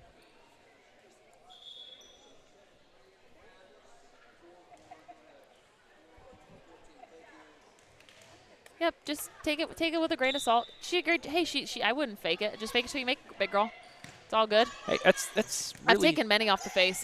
Yep, just take it with a grain of salt. She agreed. Hey, I wouldn't fake it. Just fake it till you make it, big girl. It's all good. Hey, that's really. I've taken many off the face.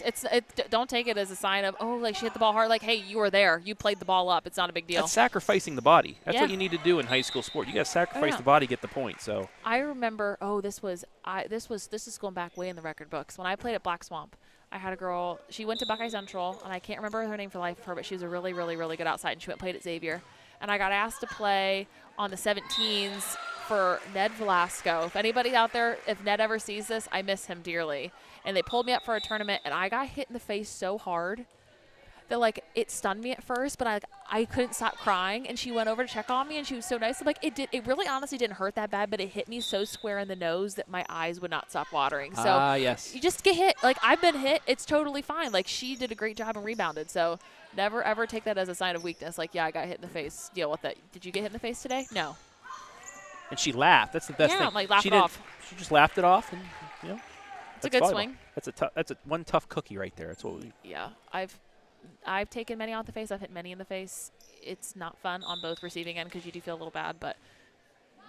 Don't take it as a sign of, oh, like she hit the ball hard. Like, hey, you were there. You played the ball up. It's not a big deal. That's sacrificing the body. That's Yeah. what you need to do in high school sport. You got to sacrifice the body, get the point. So I remember. Oh, this is going back way in the record books. When I played at Black Swamp, I had a girl. She went to Buckeye Central, and I can't remember her name for the life of her, but she was a really, really, really good outside, and she went and played at Xavier. And I got asked to play on the 17s for Ned Velasco. If anybody out there, if Ned ever sees this, I miss him dearly. And they pulled me up for a tournament, and I got hit in the face so hard that, like, it stunned me at first, but I couldn't stop crying. And she went over to check on me, and she was so nice. Like, it really honestly didn't hurt that bad, but it hit me so square in the nose that my eyes would not stop watering. So yes. You just get hit. Like, I've been hit. It's totally fine. Like, she did a great job and rebounded. So never, ever take that as a sign of weakness. Like, yeah, I got hit in the face. Deal with it. Did you get hit in the face today? No. And she laughed. That's the best thing. Yeah, like, laugh she it off. She just laughed it off, and, you know. It's a good volleyball. swing. That's one tough cookie right there. That's what we. Yeah, I've taken many off the face. I've hit many in the face. It's not fun on both receiving end because you do feel a little bad, but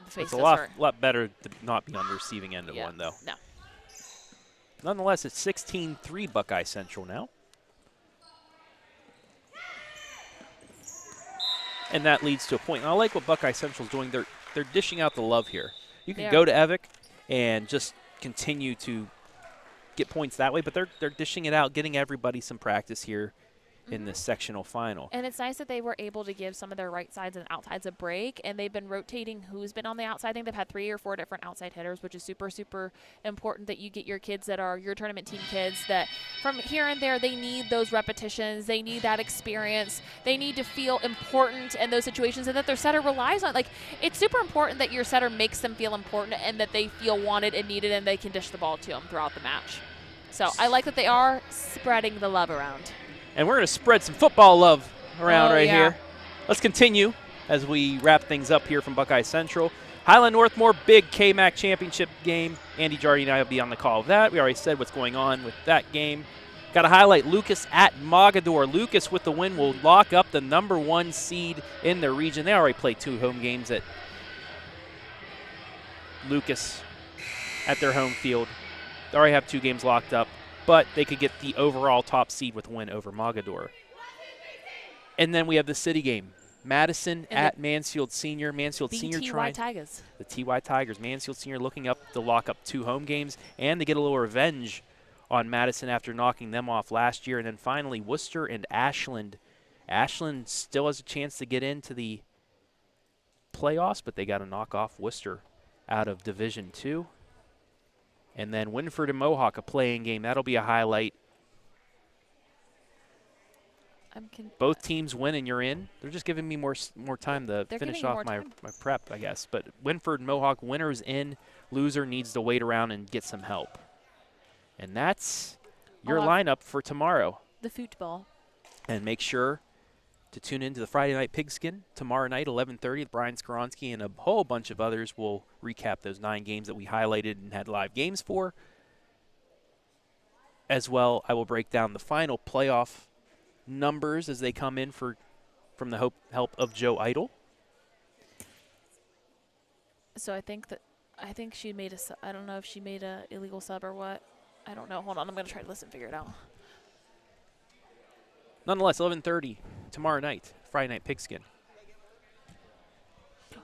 the face does hurt. It's a lot better to not be on the receiving end of one, though. No. Nonetheless, it's 16-3 Buckeye Central now. And that leads to a point. And I like what Buckeye Central's doing. They're dishing out the love here. You can go to Evic and just continue to get points that way, but they're dishing it out, getting everybody some practice here in the sectional final. And it's nice that they were able to give some of their right sides and outsides a break, and they've been rotating who's been on the outside. I think they've had 3 or 4 different outside hitters, which is super, super important that you get your kids that are your tournament team kids that from here and there, they need those repetitions. They need that experience. They need to feel important in those situations and that their setter relies on. Like, it's super important that your setter makes them feel important and that they feel wanted and needed and they can dish the ball to them throughout the match. So I like that they are spreading the love around. And we're going to spread some football love around here. Let's continue as we wrap things up here from Buckeye Central. Highland Northmore, big KMAC championship game. Andy Jardy and I will be on the call of that. We already said what's going on with that game. Got to highlight Lucas at Mogadore. Lucas with the win will lock up the #1 seed in the region. They already played 2 home games at Lucas at their home field. They already have 2 games locked up, but they could get the overall top seed with a win over Mogadore. And then we have the city game. Madison and at Mansfield Senior. Mansfield Senior trying. Tigers. The TY Tigers. Mansfield Senior looking up to lock up 2 home games and to get a little revenge on Madison after knocking them off last year. And then finally, Worcester and Ashland. Ashland still has a chance to get into the playoffs, but they got to knock off Worcester out of Division II. And then Winford and Mohawk, a playing game. That'll be a highlight. Both teams win and you're in. They're just giving me more time to finish off my prep, I guess. But Winford and Mohawk, winner's in. Loser needs to wait around and get some help. And that's your lineup for tomorrow. The football. And make sure to tune into the Friday Night Pigskin tomorrow night, 11:30. Brian Skoronsky and a whole bunch of others will recap those 9 games that we highlighted and had live games for. As well, I will break down the final playoff numbers as they come in from the help of Joe Idle. So I think she made I don't know if she made a illegal sub or what. I don't know. Hold on. I'm going to try to listen and figure it out. Nonetheless, 11:30 tomorrow night, Friday Night Pigskin.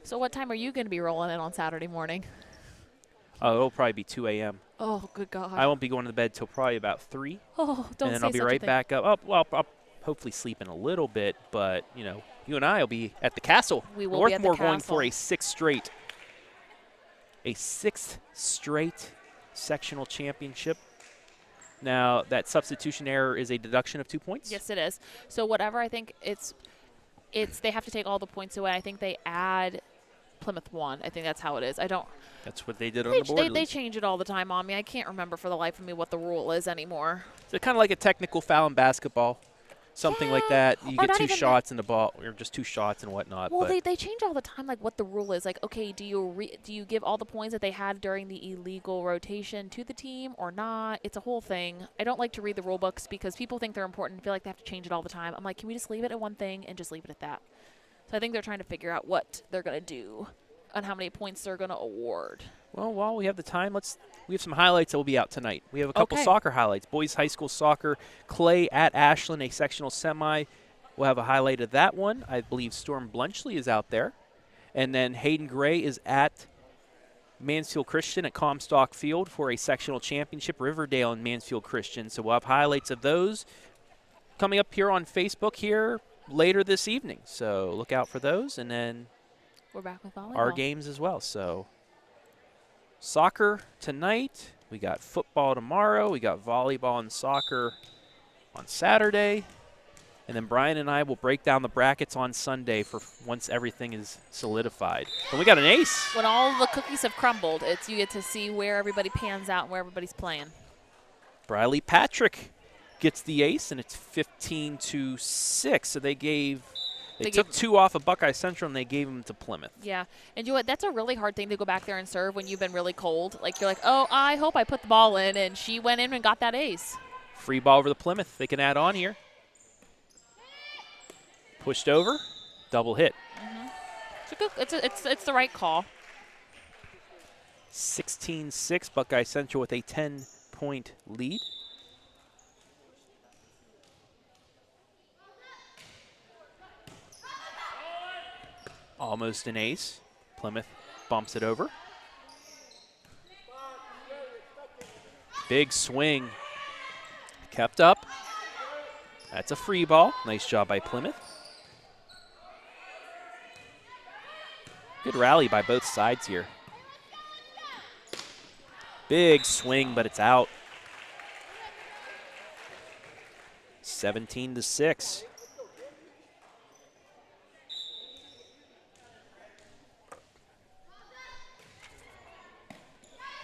So what time are you going to be rolling in on Saturday morning? It'll probably be 2 a.m. Oh, good God. I won't be going to bed till probably about 3. Oh, don't And then say I'll be such a right thing. back up. Well, I'll hopefully sleep in a little bit, but, you know, you and I will be at the castle. We will be at the Northmore going castle. for a 6th straight sectional championship. Now, that substitution error is a deduction of 2 points? Yes, it is. So whatever, I think it's they have to take all the points away. I think they add Plymouth 1. I think that's how it is. That's what they did on the board. They change it all the time on me. I can't remember for the life of me what the rule is anymore. So kind of like a technical foul in basketball, something like that. You Or get not 2 even shots in the ball, or just 2 shots and whatnot. Well, but they change all the time, like what the rule is. Like, okay, do you give all the points that they had during the illegal rotation to the team or not? It's a whole thing. I don't like to read the rule books because people think they're important and feel like they have to change it all the time. I'm like, can we just leave it at one thing and just leave it at that? So I think they're trying to figure out what they're going to do and how many points they're going to award. Well, while we have the time, we have some highlights that will be out tonight. We have a couple soccer highlights. Boys high school soccer, Clay at Ashland, a sectional semi. We'll have a highlight of that one. I believe Storm Blunchley is out there. And then Hayden Gray is at Mansfield Christian at Comstock Field for a sectional championship, Riverdale and Mansfield Christian. So we'll have highlights of those coming up here on Facebook here later this evening. So look out for those. And then we're back with volleyball. Our games as well. So soccer tonight. We got football tomorrow. We got volleyball and soccer on Saturday. And then Brian and I will break down the brackets on Sunday for once everything is solidified. And we got an ace. When all the cookies have crumbled, you get to see where everybody pans out and where everybody's playing. Briley Patrick gets the ace, and it's 15-6. So they took 2 off of Buckeye Central, and they gave them to Plymouth. Yeah. And you know what? That's a really hard thing to go back there and serve when you've been really cold. Like, you're like, oh, I hope I put the ball in, and she went in and got that ace. Free ball over to Plymouth. They can add on here. Pushed over, double hit. It's the right call. 16-6, Buckeye Central with a 10-point lead. Almost an ace. Plymouth bumps it over. Big swing. Kept up. That's a free ball. Nice job by Plymouth. Good rally by both sides here. Big swing, but it's out. 17-6.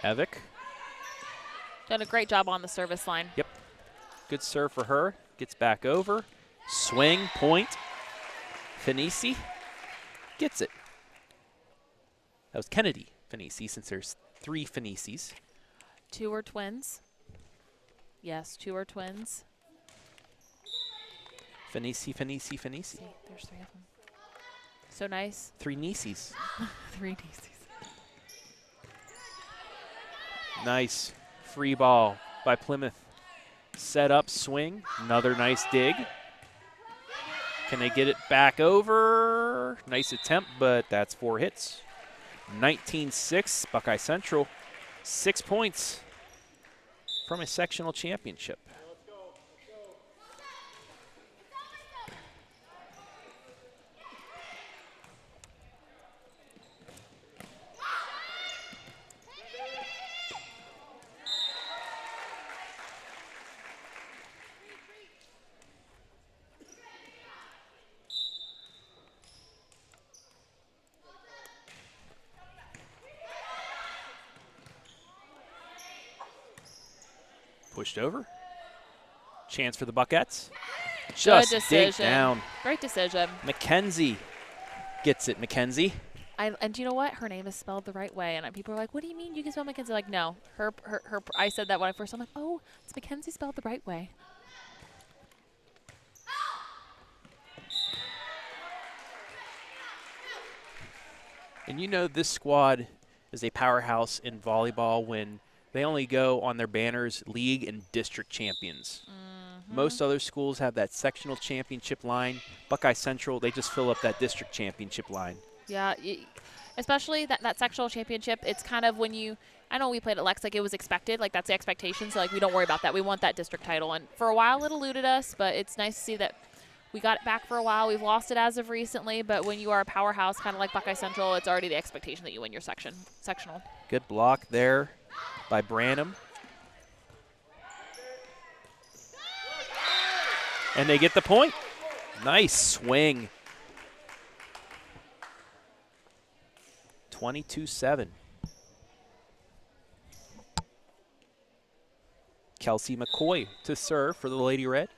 Evick. Done a great job on the service line. Yep. Good serve for her. Gets back over. Swing, point. Finisi gets it. That was Kennedy Finisi, since there's 3 Finisis. 2 are twins. Yes, 2 are twins. Finisi. See, there's 3 of them. So nice. 3 Nieces. 3 nieces. Nice free ball by Plymouth. Set up, swing. Another nice dig. Can they get it back over? Nice attempt, but that's 4 hits. 19-6, Buckeye Central. 6 points from a sectional championship. Pushed over. Chance for the Buckettes. Just dig down. Great decision. McKenzie gets it, McKenzie. And you know what? Her name is spelled the right way. And people are like, what do you mean you can spell McKenzie? Like, no. I said that when I first, I'm like, oh, it's McKenzie spelled the right way. And you know this squad is a powerhouse in volleyball when they only go on their banners league and district champions. Most other schools have that sectional championship line. Buckeye Central, they just fill up that district championship line. Yeah, especially that sectional championship. It's kind of when I know we played at Lex, like it was expected, like that's the expectation. So like we don't worry about that. We want that district title. And for a while it eluded us, but it's nice to see that we got it back for a while. We've lost it as of recently, but when you are a powerhouse, kind of like Buckeye Central, it's already the expectation that you win your sectional. Good block there by Branham. And they get the point. Nice swing. 22-7. Kelsey McCoy to serve for the Lady Red.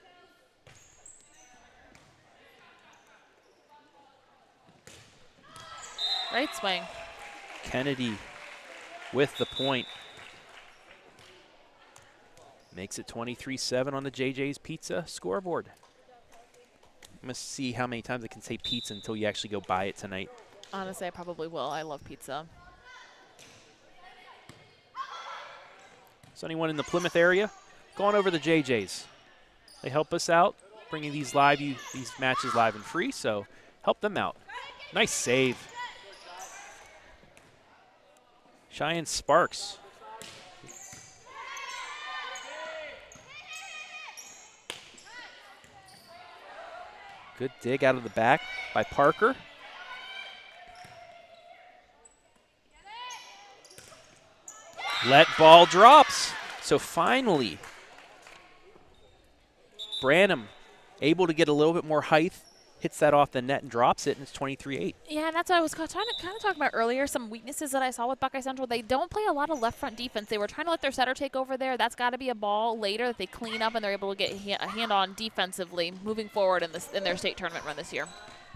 Great swing. Kennedy with the point. Makes it 23-7 on the JJ's Pizza scoreboard. I'm going to see how many times I can say pizza until you actually go buy it tonight. Honestly, I probably will. I love pizza. So anyone in the Plymouth area, go on over to JJ's. They help us out, bringing these matches live and free, so help them out. Nice save. Cheyenne Sparks. Good dig out of the back by Parker. Let ball drops. So finally, Branham able to get a little bit more height, hits that off the net and drops it, and it's 23-8. Yeah, and that's what I was trying to kind of talk about earlier, some weaknesses that I saw with Buckeye Central. They don't play a lot of left front defense. They were trying to let their setter take over there. That's got to be a ball later that they clean up and they're able to get a hand on defensively moving forward in their state tournament run this year.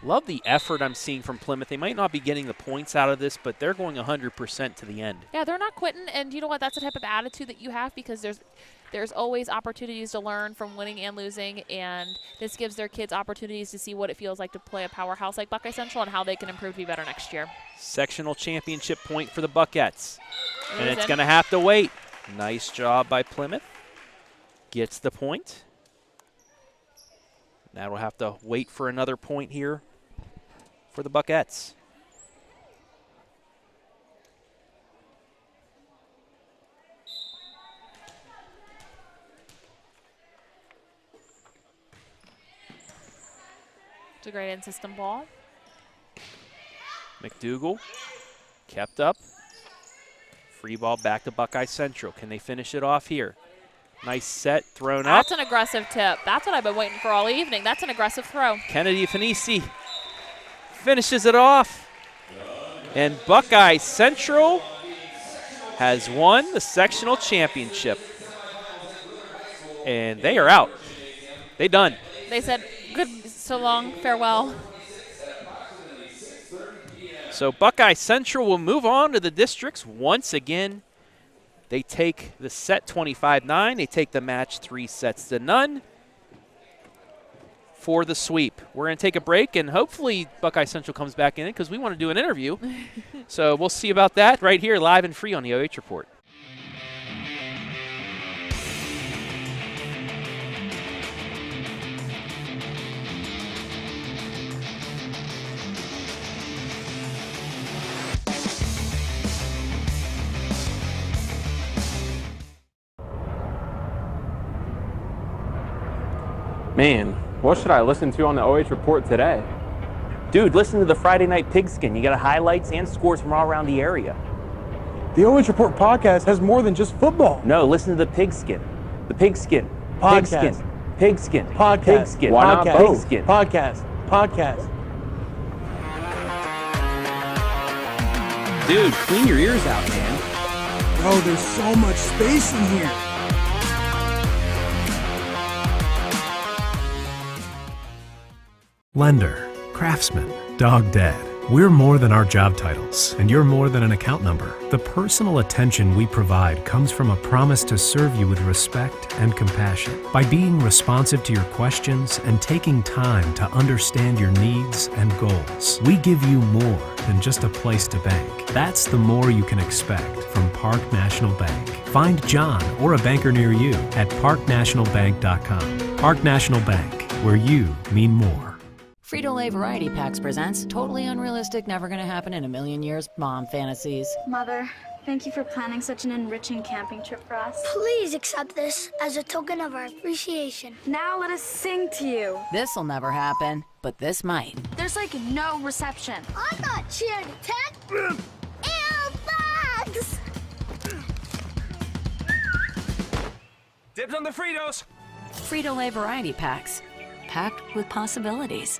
Love the effort I'm seeing from Plymouth. They might not be getting the points out of this, but they're going 100% to the end. Yeah, they're not quitting, and you know what? That's the type of attitude that you have because there's always opportunities to learn from winning and losing, and this gives their kids opportunities to see what it feels like to play a powerhouse like Buckeye Central and how they can improve to be better next year. Sectional championship point for the Buckettes, and it's going to have to wait. Nice job by Plymouth. Gets the point. Now we'll have to wait for another point here for the Buckettes. It's a great in-system ball. McDougal kept up. Free ball back to Buckeye Central. Can they finish it off here? Nice set, thrown up. That's an aggressive tip. That's what I've been waiting for all evening. That's an aggressive throw. Kennedy Fanisi finishes it off. And Buckeye Central has won the sectional championship. And they are out. They done. They said, good, so long, farewell. So Buckeye Central will move on to the districts once again. They take the set 25-9. They take the match 3-0 for the sweep. We're going to take a break, and hopefully Buckeye Central comes back in it because we want to do an interview. So we'll see about that right here live and free on the OH Report. Man, what should I listen to on the OH Report today? Dude, listen to the Friday Night Pigskin. You got highlights and scores from all around the area. The OH Report podcast has more than just football. No, listen to the Pigskin. The Pigskin. Podcast. Pigskin. Podcast. Pigskin. Why not Podcast. both? Pigskin. Podcast. Dude, clean your ears out, man. Bro, there's so much space in here. Lender, craftsman, dog dad. We're more than our job titles, and you're more than an account number. The personal attention we provide comes from a promise to serve you with respect and compassion. By being responsive to your questions and taking time to understand your needs and goals, we give you more than just a place to bank. That's the more you can expect from Park National Bank. Find John or a banker near you at parknationalbank.com. Park National Bank, where you mean more. Frito-Lay Variety Packs presents totally unrealistic, never gonna happen in a million years mom fantasies. Mother, thank you for planning such an enriching camping trip for us. Please accept this as a token of our appreciation. Now let us sing to you. This'll never happen, but this might. There's like no reception. I'm not cheering to 10. Ew, bugs! Dibs on the Fritos. Frito-Lay Variety Packs, packed with possibilities.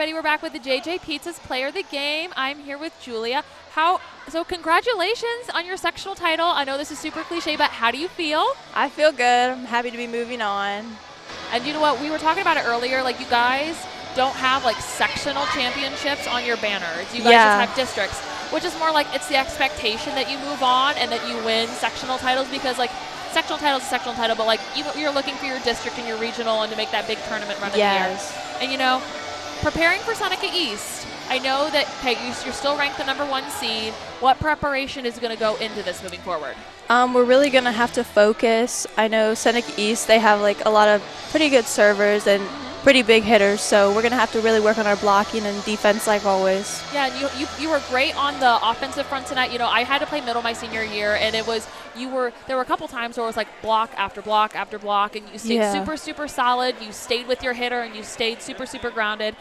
everybody. We're back with the JJ Pizza's Player of the Game. I'm here with Julia. So congratulations on your sectional title. I know this is super cliche, but how do you feel? I feel good. I'm happy to be moving on. And you know what? We were talking about it earlier. Like, you guys don't have, like, sectional championships on your banners. You guys just have districts, which is more like it's the expectation that you move on and that you win sectional titles because, like, sectional title is a sectional title, but, like, you're looking for your district and your regional and to make that big tournament run in the year. And, you know, preparing for Seneca East, I know that, okay, you're still ranked the #1 seed. What preparation is going to go into this moving forward? We're really going to have to focus. I know Seneca East, they have, like, a lot of pretty good servers and pretty big hitters, so we're going to have to really work on our blocking and defense like always. Yeah, and you were great on the offensive front tonight. You know, I had to play middle my senior year, and there were a couple times where it was like block after block after block, and you stayed super, super solid. You stayed with your hitter, and you stayed super, super grounded.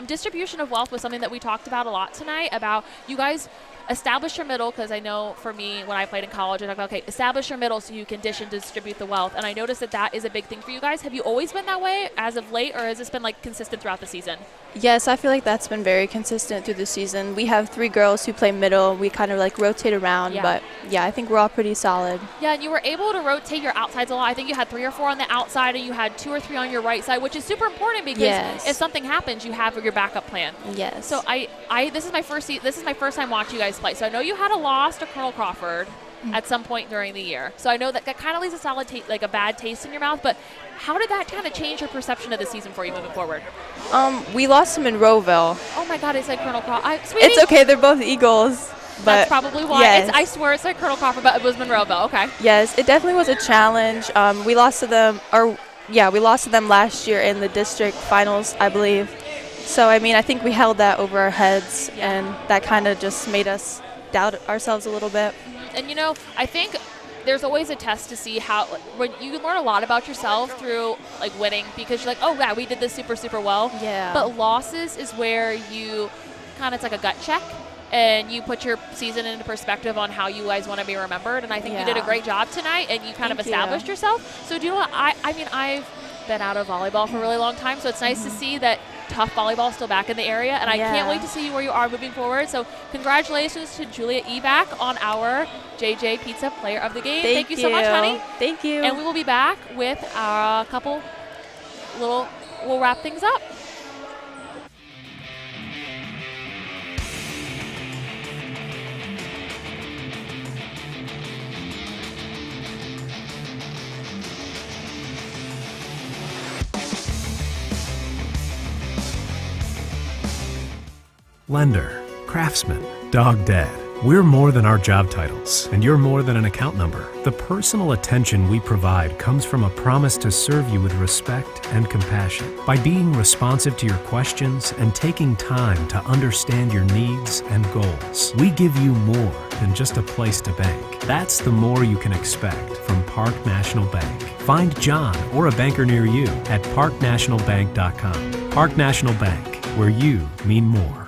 Distribution of wealth was something that we talked about a lot tonight, about you guys establish your middle, because I know for me when I played in college, I talked about, okay, establish your middle so you can dish and distribute the wealth. And I noticed that is a big thing for you guys. Have you always been that way as of late, or has this been like consistent throughout the season? Yes, I feel like that's been very consistent through the season. We have 3 girls who play middle. We kind of like rotate around, but yeah, I think we're all pretty solid. Yeah, and you were able to rotate your outsides a lot. I think you had 3 or 4 on the outside, and you had 2 or 3 on your right side, which is super important because if something happens, you have your backup plan. Yes. So this is my first time watching you guys play. So I know you had a loss to Colonel Crawford at some point during the year. So I know that kind of leaves a bad taste in your mouth, but how did that kind of change your perception of the season for you moving forward? We lost them in Rowville. Oh my God, it said Colonel Crawford. It's okay, they're both Eagles. But that's probably why. I swear it said Colonel Crawford, but it was Monroeville. Okay. Yes, it definitely was a challenge. We lost to them, we lost to them last year in the district finals, I believe. So, I mean, I think we held that over our heads, and that kind of just made us doubt ourselves a little bit. And, you know, I think there's always a test to see how when you can learn a lot about yourself through, like, winning, because you're like, oh, yeah, we did this super, super well. Yeah. But losses is where you kind of, it's like a gut check, and you put your season into perspective on how you guys want to be remembered. And I think you did a great job tonight, and you kind of established yourself. So do you know what? I mean, I've been out of volleyball for a really long time, so it's nice to see that tough volleyball is still back in the area, and I can't wait to see where you are moving forward. So congratulations to Julia Eback on our JJ Pizza Player of the Game. Thank you so much, honey. Thank you. And we will be back with a couple we'll wrap things up. Lender, craftsman, dog dead. We're more than our job titles, and you're more than an account number. The personal attention we provide comes from a promise to serve you with respect and compassion. By being responsive to your questions and taking time to understand your needs and goals, we give you more than just a place to bank. That's the more you can expect from Park National Bank. Find John or a banker near you at parknationalbank.com. Park National Bank, where you mean more.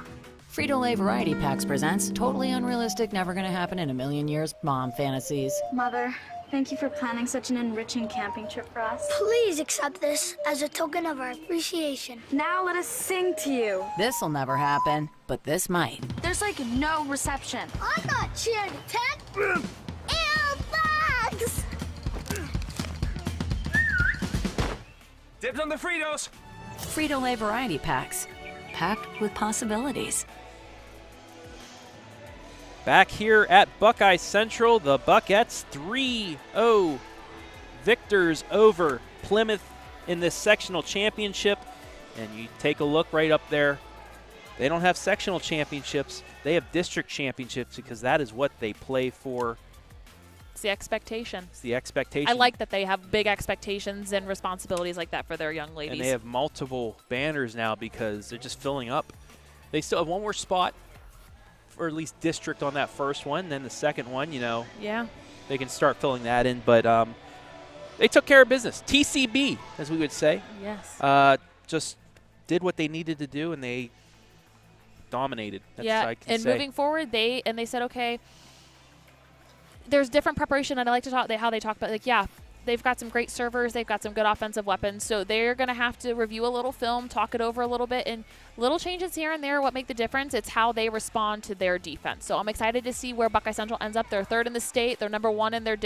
Frito-Lay Variety Packs presents Totally Unrealistic, Never Gonna Happen in a Million Years Mom Fantasies. Mother, thank you for planning such an enriching camping trip for us. Please accept this as a token of our appreciation. Now let us sing to you. This'll never happen, but this might. There's like no reception. I'm not cheering attack. Ew, bugs! Dibs on the Fritos. Frito-Lay Variety Packs, packed with possibilities. Back here at Buckeye Central, the Buckettes 3-0 victors over Plymouth in this sectional championship. And you take a look right up there. They don't have sectional championships. They have district championships because that is what they play for. It's the expectation. It's the expectation. I like that they have big expectations and responsibilities like that for their young ladies. And they have multiple banners now because they're just filling up. They still have one more spot, or at least district on that first one. Then the second one, you know, they can start filling that in. But they took care of business. TCB, as we would say. Yes. Just did what they needed to do, and they dominated. That's what I can say. Moving forward, they said, okay, there's different preparation, and I like to talk how they talk about, like, they've got some great servers. They've got some good offensive weapons. So they're going to have to review a little film, talk it over a little bit, and little changes here and there. What make the difference? It's how they respond to their defense. So I'm excited to see where Buckeye Central ends up. They're 3rd in the state. They're number 1 in their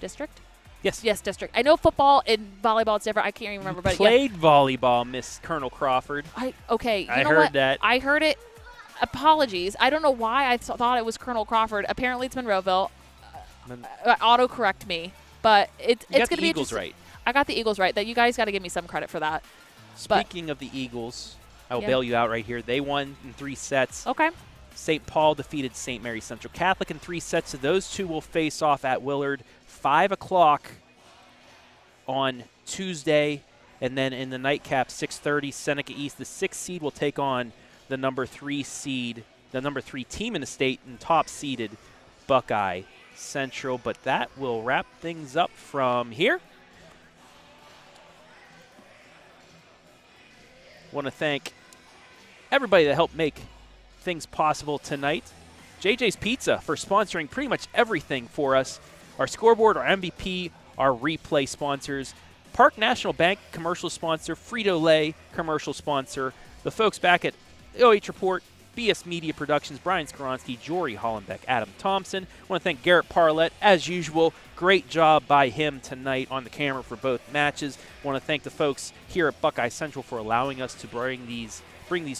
district. Yes. Yes, district. I know football and volleyball, it's different. I can't even remember. But played volleyball, Miss Colonel Crawford. Okay. I heard that. I heard it. Apologies. I don't know why I thought it was Colonel Crawford. Apparently it's Monroeville. Auto-correct me. But it's going to be Eagles right. I got the Eagles right. That you guys got to give me some credit for that. Speaking of the Eagles, I will bail you out right here. They won in 3 sets. Okay. St. Paul defeated St. Mary Central Catholic in 3 sets. So those two will face off at Willard 5 o'clock on Tuesday. And then in the nightcap, 6:30, Seneca East, the 6th seed, will take on the number 3 seed, the number 3 team in the state and top-seeded Buckeye Central. But that will wrap things up from here. Want to thank everybody that helped make things possible tonight. JJ's Pizza for sponsoring pretty much everything for us. Our scoreboard, our MVP, our replay sponsors. Park National Bank, commercial sponsor. Frito-Lay, commercial sponsor. The folks back at OH Report, BS Media Productions, Brian Skoronsky, Jory Hollenbeck, Adam Thompson. I want to thank Garrett Parlett, as usual. Great job by him tonight on the camera for both matches. I want to thank the folks here at Buckeye Central for allowing us to bring these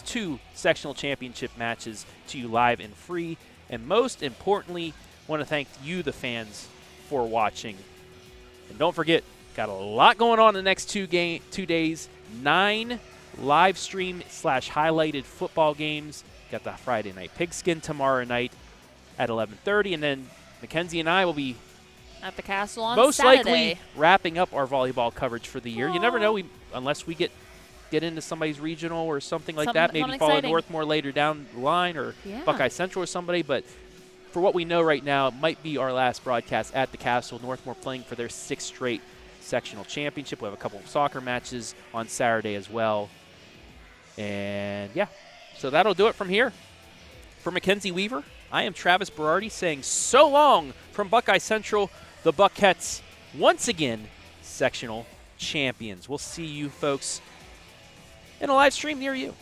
2 sectional championship matches to you live and free. And most importantly, I want to thank you, the fans, for watching. And don't forget, got a lot going on the next 2 days. 9 live stream / highlighted football games. Got the Friday night pigskin tomorrow night at 11:30, and then Mackenzie and I will be at the castle on most Saturday. likely wrapping up our volleyball coverage for the year. You never know, unless we get into somebody's regional or something like that. Maybe follow exciting. Northmore later down the line, or Buckeye Central or somebody. But for what we know right now, it might be our last broadcast at the castle. Northmore playing for their 6th straight sectional championship. We have a couple of soccer matches on Saturday as well. And yeah, so that'll do it from here. For Mackenzie Weaver, I am Travis Berardi saying so long from Buckeye Central, the Buckettes, once again, sectional champions. We'll see you folks in a live stream near you.